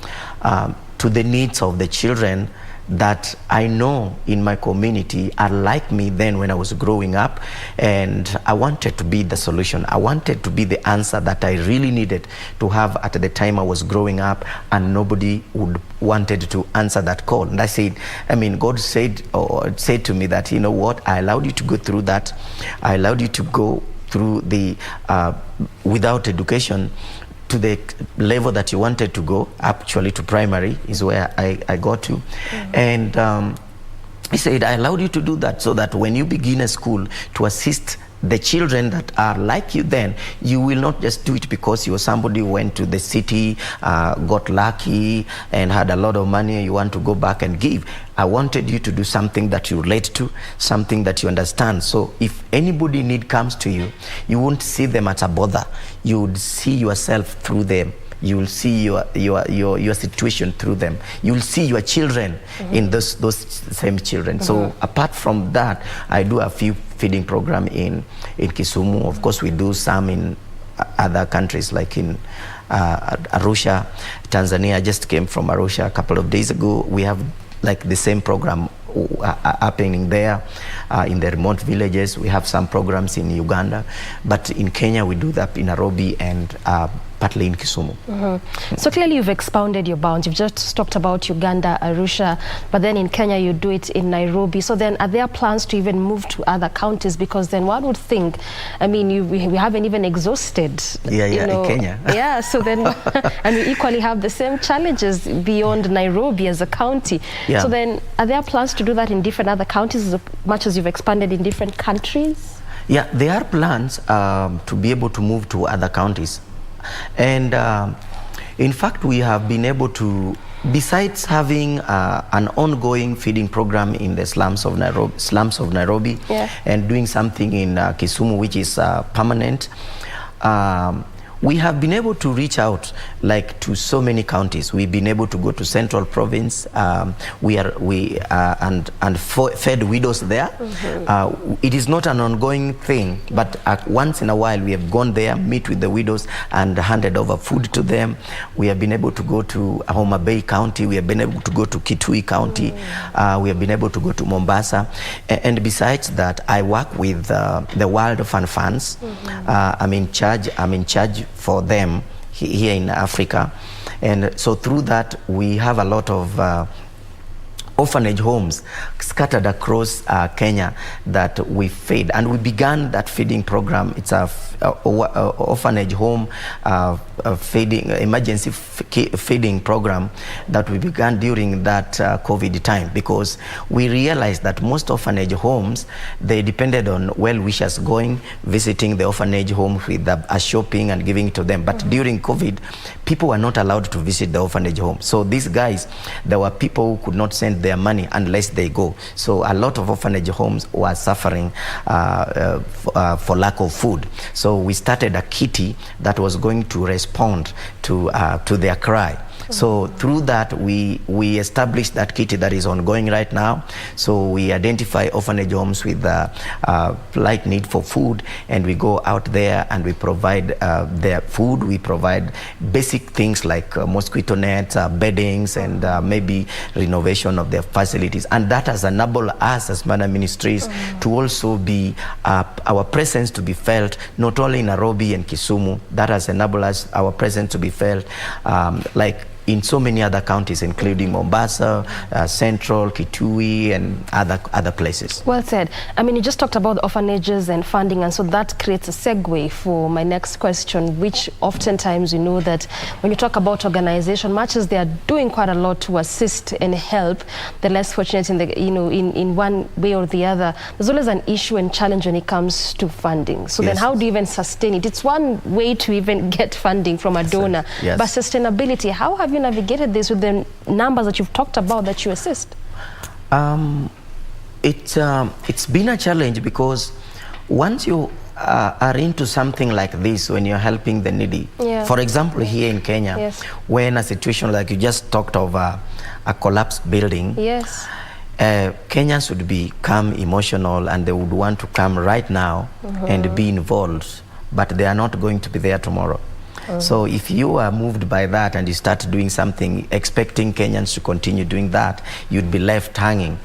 to the needs of the children that I know in my community are like me then when I was growing up, and I wanted to be the solution. I wanted to be the answer that I really needed to have at the time I was growing up, and nobody wanted to answer that call. And I said, God said to me that, you know what, I allowed you to go through that. I allowed you to go through the without education to the level that you wanted to go, actually to primary is where I got to. And he said, I allowed you to do that so that when you begin a school to assist the children that are like you, then you will not just do it because you were somebody who went to the city, got lucky and had a lot of money, you want to go back and give. I wanted you to do something that you relate to, something that you understand. So if anybody in need comes to you, you won't see them as a bother. You would see yourself through them. You will see your situation through them. You will see your children in those same children. So apart from that, I do a few feeding program in Kisumu. Of course, we do some in other countries like in Arusha, Tanzania. I just came from Arusha a couple of days ago. We have like the same program happening there in the remote villages. We have some programs in Uganda, but in Kenya we do that in Nairobi and partly in Kisumu. So clearly you've expounded your bounds. You've just talked about Uganda, Arusha, but then in Kenya you do it in Nairobi. So then are there plans to even move to other counties? Because then one would think, we haven't even exhausted. In Kenya. Yeah, so then, and we equally have the same challenges beyond Nairobi as a county. Yeah. So then are there plans to do that in different other counties as much as you've expanded in different countries? Yeah, there are plans to be able to move to other counties. And in fact, we have been able to, besides having an ongoing feeding program in the slums of Nairobi, and doing something in Kisumu, which is permanent, we have been able to reach out to so many counties. We've been able to go to Central Province. We fed widows there. It is not an ongoing thing, but once in a while we have gone there, meet with the widows and handed over food to them. We have been able to go to Homa Bay County. We have been able to go to Kitui County. We have been able to go to Mombasa. And besides that, I work with the World Fund Funds. I'm in charge for them here in Africa, and so through that we have a lot of orphanage homes scattered across Kenya that we feed, and we began that feeding program. It's a orphanage home feeding, emergency feeding program that we began during that COVID time, because we realized that most orphanage homes, they depended on well-wishers going, visiting the orphanage home with a shopping and giving it to them. But during COVID, people were not allowed to visit the orphanage home. So these guys, there were people who could not send their money unless they go. So a lot of orphanage homes were suffering for lack of food. So we started a kitty that was going to respond to their cry. So through that, we established that kitty that is ongoing right now. So we identify orphanage homes with light need for food, and we go out there and we provide their food. We provide basic things like mosquito nets, beddings, and maybe renovation of their facilities. And that has enabled us as Mana Ministries to also be our presence to be felt not only in Nairobi and Kisumu. That has enabled us our presence to be felt like in so many other counties, including Mombasa, Central, Kitui, and other places. Well said. I mean, you just talked about orphanages and funding, and so that creates a segue for my next question, which oftentimes we know that when you talk about organization, much as they are doing quite a lot to assist and help the less fortunate in the, in one way or the other, there's always an issue and challenge when it comes to funding. So then how do you even sustain it? It's one way to even get funding from a donor, but sustainability, how have you navigated this with the numbers that you've talked about that you assist? It's been a challenge, because once you are into something like this, when you're helping the needy, for example here in Kenya, when a situation like you just talked of a collapsed building, Kenyans would become emotional and they would want to come right now and be involved, but they are not going to be there tomorrow. So if you are moved by that and you start doing something expecting Kenyans to continue doing that, you'd be left hanging.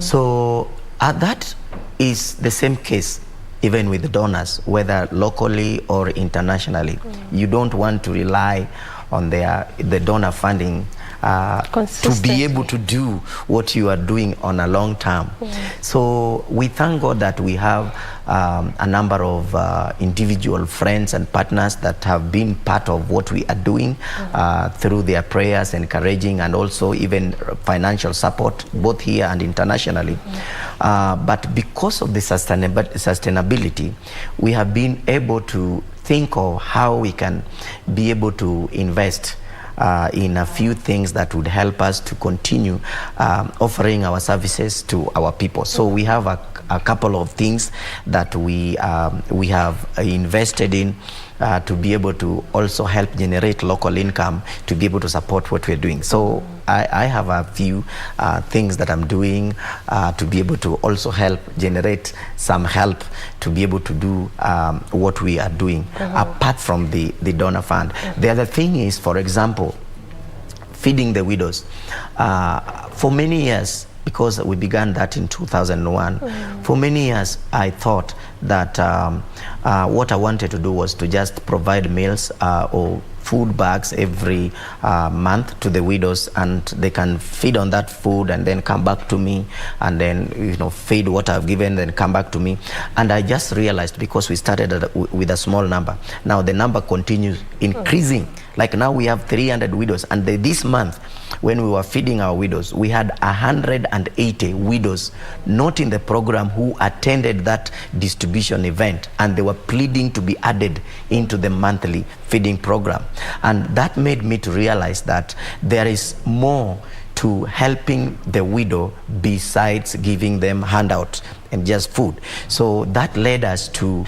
So that is the same case even with the donors, whether locally or internationally. You don't want to rely on the donor funding to be able to do what you are doing on a long term. So we thank God that we have a number of individual friends and partners that have been part of what we are doing through their prayers, encouraging, and also even financial support, both here and internationally. But because of the sustainability, we have been able to think of how we can be able to invest in a few things that would help us to continue offering our services to our people. So we have a couple of things that we have invested in to be able to also help generate local income to be able to support what we're doing. So I have a few things that I'm doing to be able to also help generate some help to be able to do what we are doing apart from the donor fund. The other thing is, for example, feeding the widows. For many years, because we began that in 2001, for many years I thought that what I wanted to do was to just provide meals or food bags every month to the widows, and they can feed on that food and then come back to me, and then feed what I've given, then come back to me. And I just realized, because we started with a small number, now the number continues increasing. Like now we have 300 widows, and this month when we were feeding our widows, we had 180 widows not in the program who attended that distribution event, and they were pleading to be added into the monthly feeding program. And that made me to realize that there is more to helping the widow besides giving them handouts and just food. So that led us to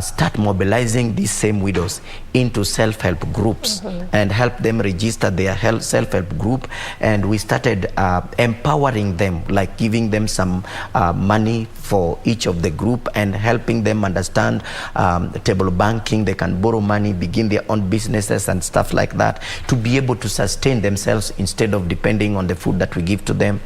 start mobilizing these same widows into self-help groups and help them register their self-help group. And we started empowering them, like giving them some money for each of the group and helping them understand table banking. They can borrow money, begin their own businesses and stuff like that, to be able to sustain themselves instead of depending on the food that we give to them.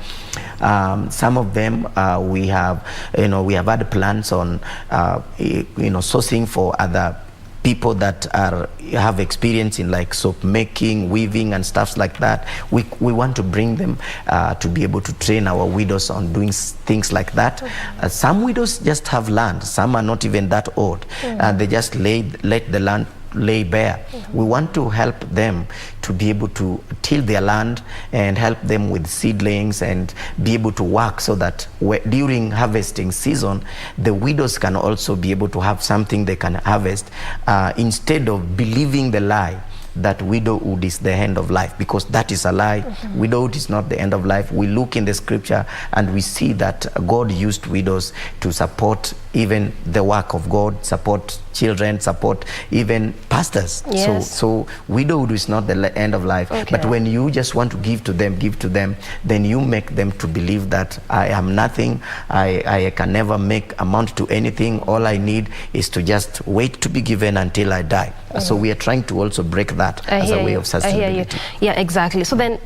Some of them we have had plans on sourcing for other people that have experience in like soap making, weaving and stuff like that. We want to bring them to be able to train our widows on doing things like that. Some widows just have land, some are not even that old, and they just let the land lay bare. We want to help them to be able to till their land and help them with seedlings and be able to work, so that during harvesting season the widows can also be able to have something they can harvest, instead of believing the lie that widowhood is the end of life, because that is a lie. Widowhood is not the end of life. We look in the scripture and we see that God used widows to support even the work of God, support children, support even pastors. Yes. So widowhood is not the end of life. But when you just want to give to them, then you make them to believe that I am nothing, I can never make amount to anything. All I need is to just wait to be given until I die. So we are trying to also break that as a way of sustainability. I hear you. Yeah, exactly. So then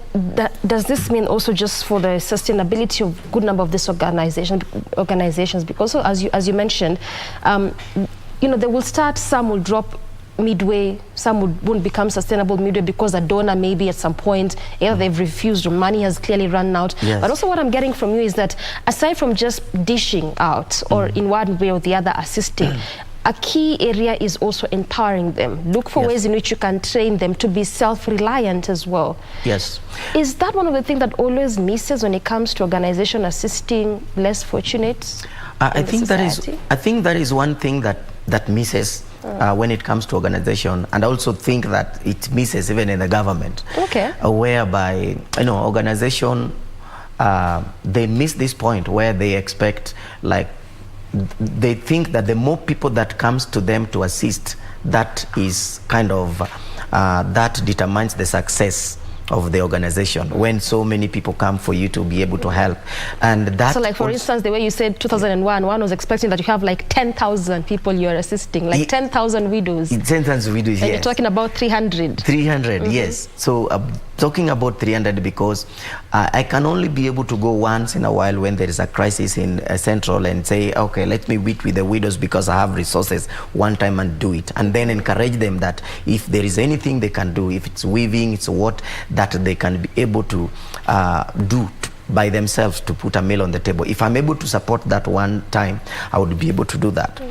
does this mean also just for the sustainability of a good number of these organizations? Because also, as you mentioned, you know, they will start, some will drop midway, some won't become sustainable midway because a donor maybe at some point either they've refused or money has clearly run out. Yes. But also what I'm getting from you is that aside from just dishing out or in one way or the other assisting, a key area is also empowering them. Look for ways in which you can train them to be self-reliant as well. Yes. Is that one of the things that always misses when it comes to organization assisting less fortunate? I think that is one thing that misses when it comes to organization, and I also think that it misses even in the government. Whereby, you know, organization, they miss this point where they expect, like, they think that the more people that comes to them to assist, that is kind of that determines the success of the organization, when so many people come for you to be able to help. And that, so like for instance, the way you said 2001, one was expecting that you have like 10,000 people you're assisting, like 10,000 widows. 10,000 widows, and you're talking about 300. 300, yes. So talking about 300 because I can only be able to go once in a while when there is a crisis in Central and say, okay, let me meet with the widows because I have resources one time and do it. And then encourage them that if there is anything they can do, if it's weaving, it's what, that they can be able to do by themselves to put a meal on the table. If I'm able to support that one time, I would be able to do that.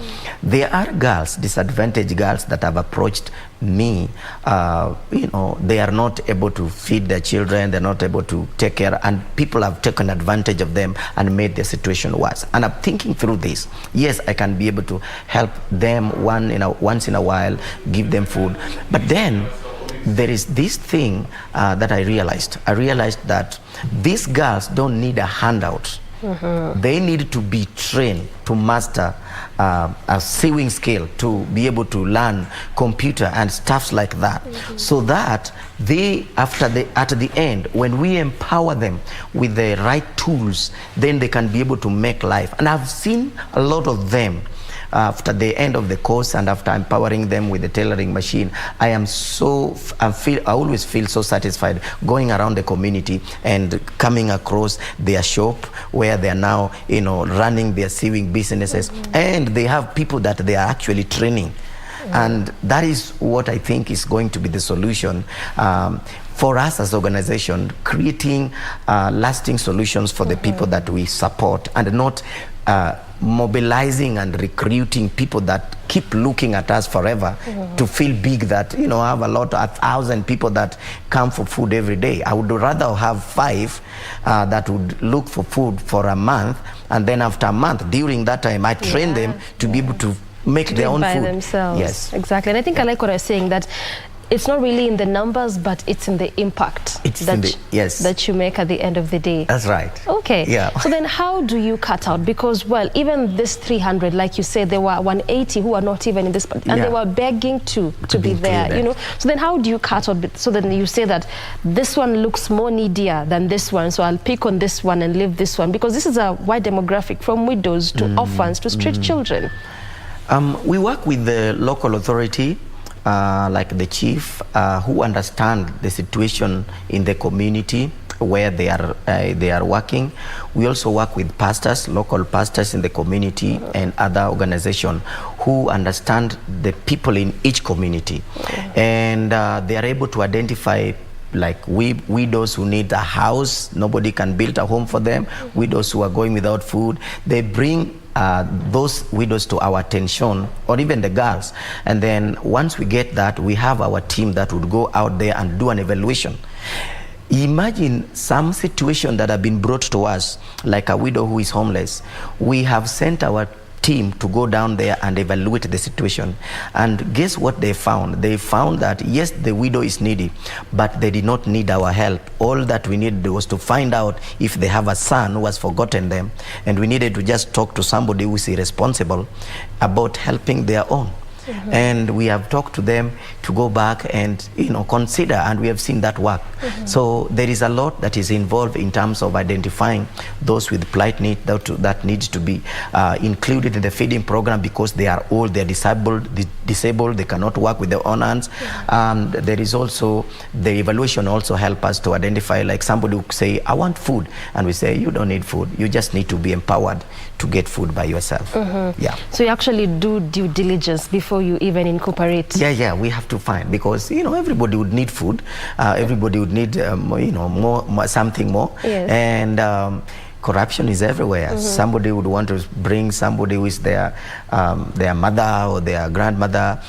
There are girls, disadvantaged girls, that have approached me. You know, they are not able to feed their children, they're not able to take care, and people have taken advantage of them and made their situation worse. And I'm thinking through this. Yes, I can be able to help them once in a while, give them food. But then there is this thing that I realized. I realized that these girls don't need a handout. They need to be trained to master a sewing skill, to be able to learn computer and stuff like that, so that they, at the end, when we empower them with the right tools, then they can be able to make life. And I've seen a lot of them after the end of the course and after empowering them with the tailoring machine. I always feel so satisfied going around the community and coming across their shop where they are now, you know, running their sewing businesses, and they have people that they are actually training. And that is what I think is going to be the solution for us as an organization, creating lasting solutions for the people that we support, and not mobilizing and recruiting people that keep looking at us forever to feel big, that, you know, I have 1,000 people that come for food every day. I would rather have 5 that would look for food for a month, and then after a month, during that time, I train them to be able to make their own food themselves. Yes, exactly. And I think I like what I was saying, that it's not really in the numbers, but it's in the impact that you make at the end of the day. That's right. Okay. Yeah. So then how do you cut out? Because, well, even this 300, like you said, there were 180 who are not even in this, and they were begging to be there, you know. So then how do you cut out? So then you say that this one looks more needier than this one, so I'll pick on this one and leave this one, because this is a wide demographic, from widows to orphans to street children. We work with the local authority, like the chief, who understand the situation in the community where they are working. We also work with pastors, local pastors in the community, and other organizations who understand the people in each community, and they are able to identify, like, widows who need a house, nobody can build a home for them, widows who are going without food. They bring those widows to our attention, or even the girls, and then once we get that, we have our team that would go out there and do an evaluation. Imagine some situation that have been brought to us, like a widow who is homeless. We have sent our team to go down there and evaluate the situation. And guess what they found? They found that yes, the widow is needy, but they did not need our help. All that we needed was to find out if they have a son who has forgotten them, and we needed to just talk to somebody who is irresponsible about helping their own. And we have talked to them to go back and consider, and we have seen that work. So there is a lot that is involved in terms of identifying those with plight need that needs to be included in the feeding program, because they are old, they are disabled, they cannot work with their own hands. There is also the evaluation also help us to identify, like somebody who say, I want food, and we say, you don't need food, you just need to be empowered to get food by yourself. Yeah. So you actually do due diligence before you even incorporate? Yeah, we have to find, because everybody would need food, everybody would need more, something more. Yes. And corruption is everywhere. Somebody would want to bring somebody who is their mother or their grandmother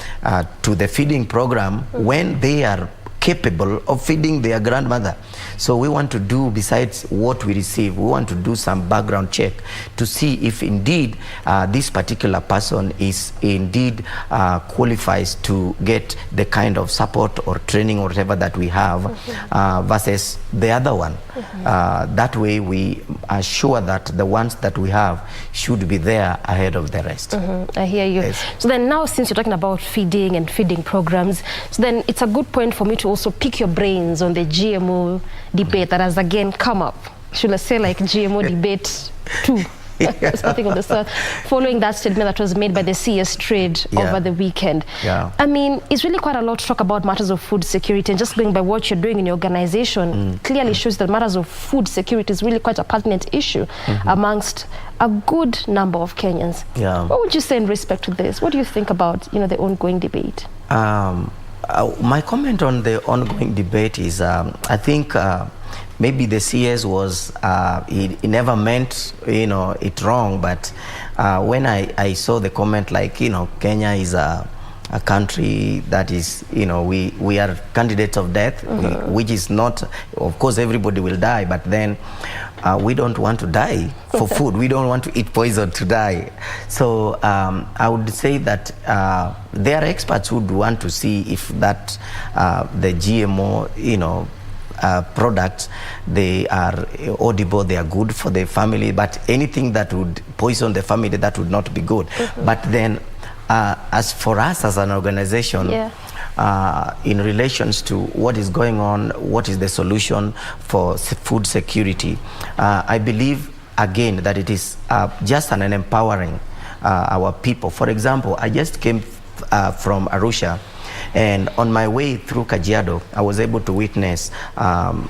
to the feeding program when they are capable of feeding their grandmother. So we want to do, besides what we receive, we want to do some background check to see if indeed this particular person is indeed qualifies to get the kind of support or training or whatever that we have versus the other one. That way we are sure that the ones that we have should be there ahead of the rest. I hear you. Yes. So then now, since you're talking about feeding and feeding programs, so then it's a good point for me to also pick your brains on the GMO debate that has again come up. Should I say like GMO debate 2? Something of the sort, following that statement that was made by the CS Trade over the weekend. I mean, it's really quite a lot to talk about matters of food security, and just going by what you're doing in your organization clearly shows that matters of food security is really quite a pertinent issue amongst a good number of Kenyans. What would you say in respect to this? What do you think about the ongoing debate? My comment on the ongoing debate is I think maybe the CS was, he never meant, it wrong, but when I saw the comment like, Kenya is a country that is, we are candidates of death, which is not, of course everybody will die, but then we don't want to die for food. We don't want to eat poison to die. So I would say that there are experts who would want to see if that the GMO, products, they are audible, they are good for the family, but anything that would poison the family, that would not be good. But then as for us as an organization, in relations to what is going on, what is the solution for food security, I believe again that it is just an empowering our people. For example, I just came from Arusha, and on my way through Kajiado, I was able to witness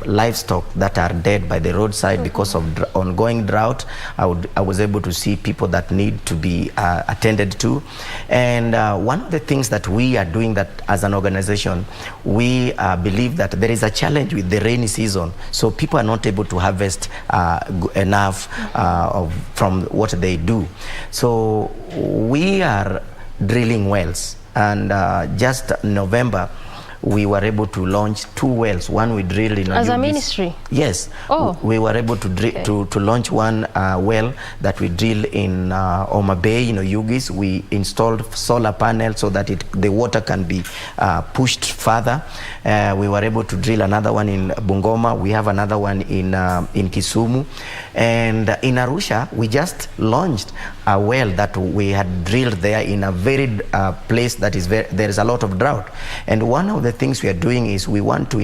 livestock that are dead by the roadside because of ongoing drought. I was able to see people that need to be attended to. And one of the things that we are doing that as an organization, we believe that there is a challenge with the rainy season. So people are not able to harvest enough from what they do. So we are drilling wells. And just November, we were able to launch 2 wells. One we drilled in as a ministry. Yes. We were able to launch one well that we drilled in Oma Bay, Oyugis. We installed solar panels so that the water can be pushed further. We were able to drill another one in Bungoma. We have another one in Kisumu. And in Arusha, we just launched a well that we had drilled there in a very place that is there is a lot of drought. And one of the things we are doing is we want to,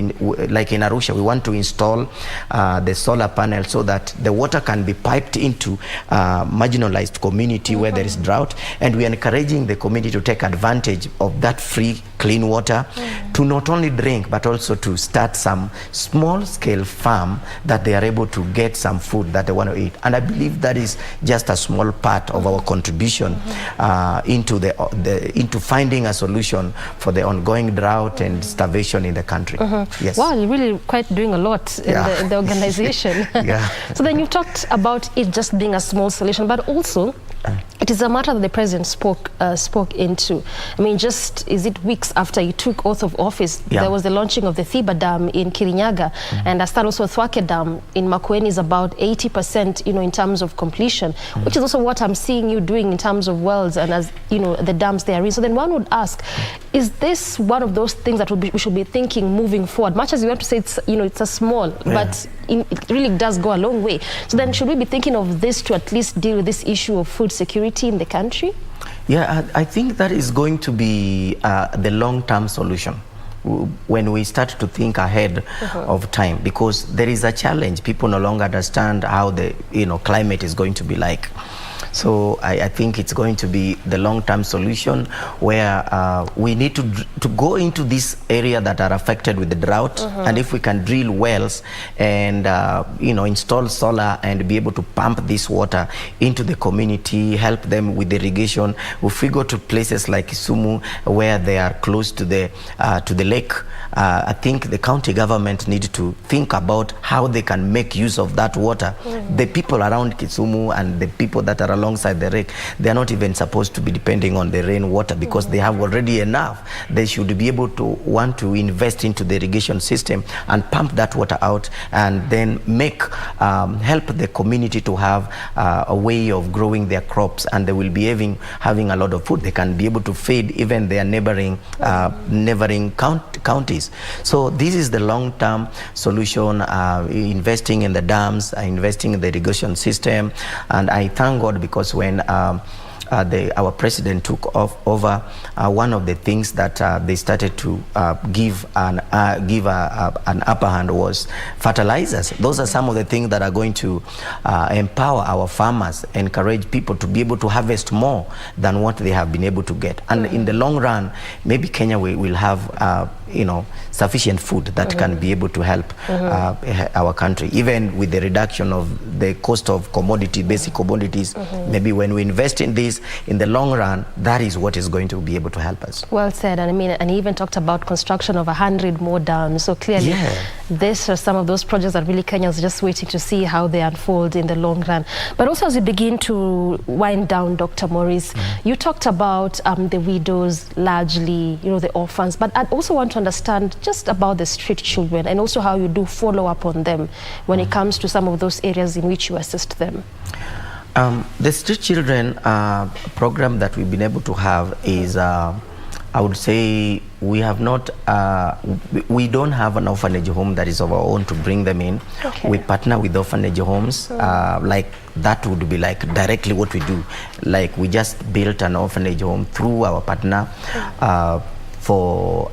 like in Arusha, we want to install the solar panel so that the water can be piped into marginalized community where there is drought. And we are encouraging the community to take advantage of that free, clean water to not only drink, but also to start some small-scale farm that they are able to get some food that they want to eat. And I believe that is just a small part of our contribution into finding a solution for the ongoing drought and starvation in the country. Yes. Wow, you're really quite doing a lot in the organization. So then you talked about it just being a small solution, but also It is a matter that the president spoke into. I mean, just is it weeks after he took oath of office, there was the launching of the Thiba Dam in Kirinyaga, and as that also Thwake Dam in Makueni is about 80%, in terms of completion, which is also what I'm seeing you doing in terms of wells and as the dams they are in. So then one would ask, is this one of those things that we should be thinking moving forward? Much as you want to say it's it's a small, but it really does go a long way. So then should we be thinking of this to at least deal with this issue of food security in the country? Yeah, I think that is going to be the long-term solution when we start to think ahead of time, because there is a challenge. People no longer understand how the climate is going to be like. So I think it's going to be the long-term solution where we need to go into this area that are affected with the drought, and if we can drill wells and install solar and be able to pump this water into the community, help them with irrigation. If we go to places like Kisumu where they are close to the lake, I think the county government need to think about how they can make use of that water. The people around Kisumu and the people that are alongside the lake, they are not even supposed to be depending on the rainwater because they have already enough. They should be able to want to invest into the irrigation system and pump that water out, and then help the community to have a way of growing their crops, and they will be having a lot of food. They can be able to feed even their neighboring counties. So this is the long-term solution, investing in the dams, investing in the irrigation system. And I thank God because when our president took over, one of the things that they started to give an upper hand was fertilizers. Those are some of the things that are going to empower our farmers, encourage people to be able to harvest more than what they have been able to get. And in the long run, maybe Kenya will have sufficient food that can be able to help our country, even with the reduction of the cost of basic commodities. Maybe when we invest in this, in the long run, that is what is going to be able to help us. Well said. And I mean, and he even talked about construction of 100 more dams. So clearly, these are some of those projects that really Kenyans are just waiting to see how they unfold in the long run. But also, as we begin to wind down, Dr. Maurice, you talked about the widows, largely, the orphans. But I also want to understand just about the street children and also how you do follow up on them when it comes to some of those areas in which you assist them. The street children program that we've been able to have is, I would say, we have not, we don't have an orphanage home that is of our own to bring them in. We partner with orphanage homes, like that would be like directly what we do. Like we just built an orphanage home through our partner for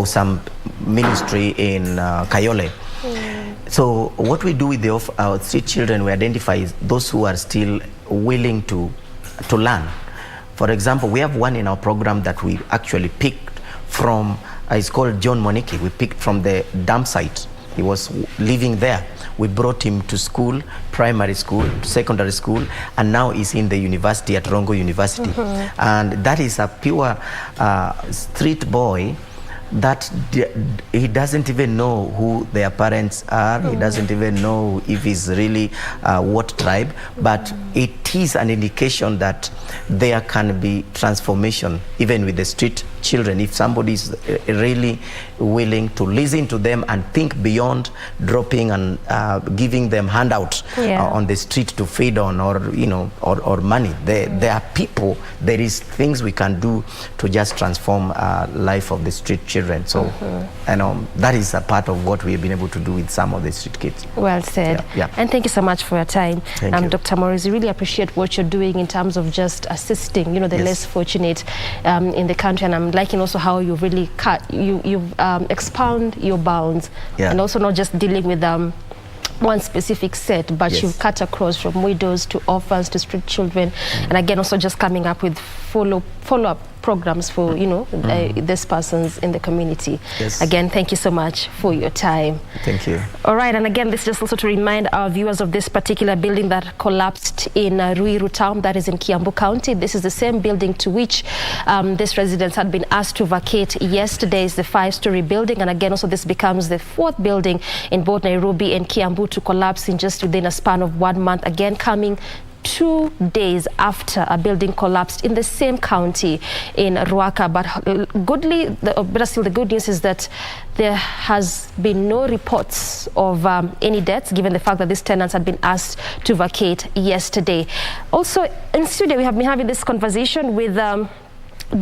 some ministry in Kayole. So what we do with our street children, we identify those who are still willing to learn. For example, we have one in our program that we actually picked from, it's called John Moniki. We picked from the dump site. He was living there. We brought him to school, primary school, secondary school, and now he's in the university at Rongo University. And that is a pure street boy that he doesn't even know who their parents are. He doesn't even know if he's really what tribe, but it is an indication that there can be transformation even with the street children if somebody is really willing to listen to them and think beyond dropping and giving them handout on the street to feed on, or money. There are people, there is things we can do to just transform life of the street children. So that is a part of what we have been able to do with some of the street kids. Well said. And thank you so much for your time. Dr. Maurice, we really appreciate what you're doing in terms of just assisting the less fortunate in the country, and I'm liking also how you've really you've expand your bounds, and also not just dealing with one specific set, but you've cut across from widows to orphans to street children, and again also just coming up with follow-up programs for these persons in the community. Again, thank you so much for your time. Thank you. All right, and again, this is just also to remind our viewers of this particular building that collapsed in Ruiru town, that is in Kiambu County. This is the same building to which these residents had been asked to vacate yesterday. Is the 5-story building, and again also this becomes the 4th building in both Nairobi and Kiambu to collapse in just within a span of 1 month, again coming 2 days after a building collapsed in the same county in Ruaka. But still the good news is that there has been no reports of any deaths, given the fact that these tenants had been asked to vacate yesterday. Also in studio, we have been having this conversation with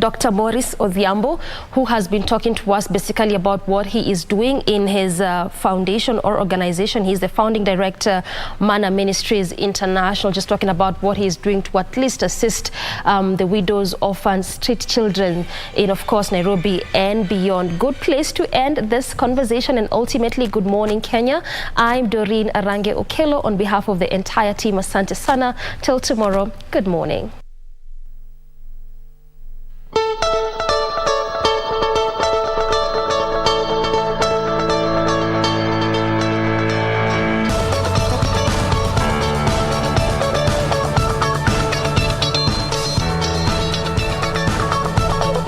Dr. Morris Odhiambo, who has been talking to us basically about what he is doing in his foundation or organization. He's the founding director, Mana Ministries International, just talking about what he is doing to at least assist the widows, orphans, street children in, of course, Nairobi and beyond. Good place to end this conversation, and ultimately, good morning, Kenya. I'm Doreen Arange Okelo on behalf of the entire team. Asante sana. Till tomorrow, good morning.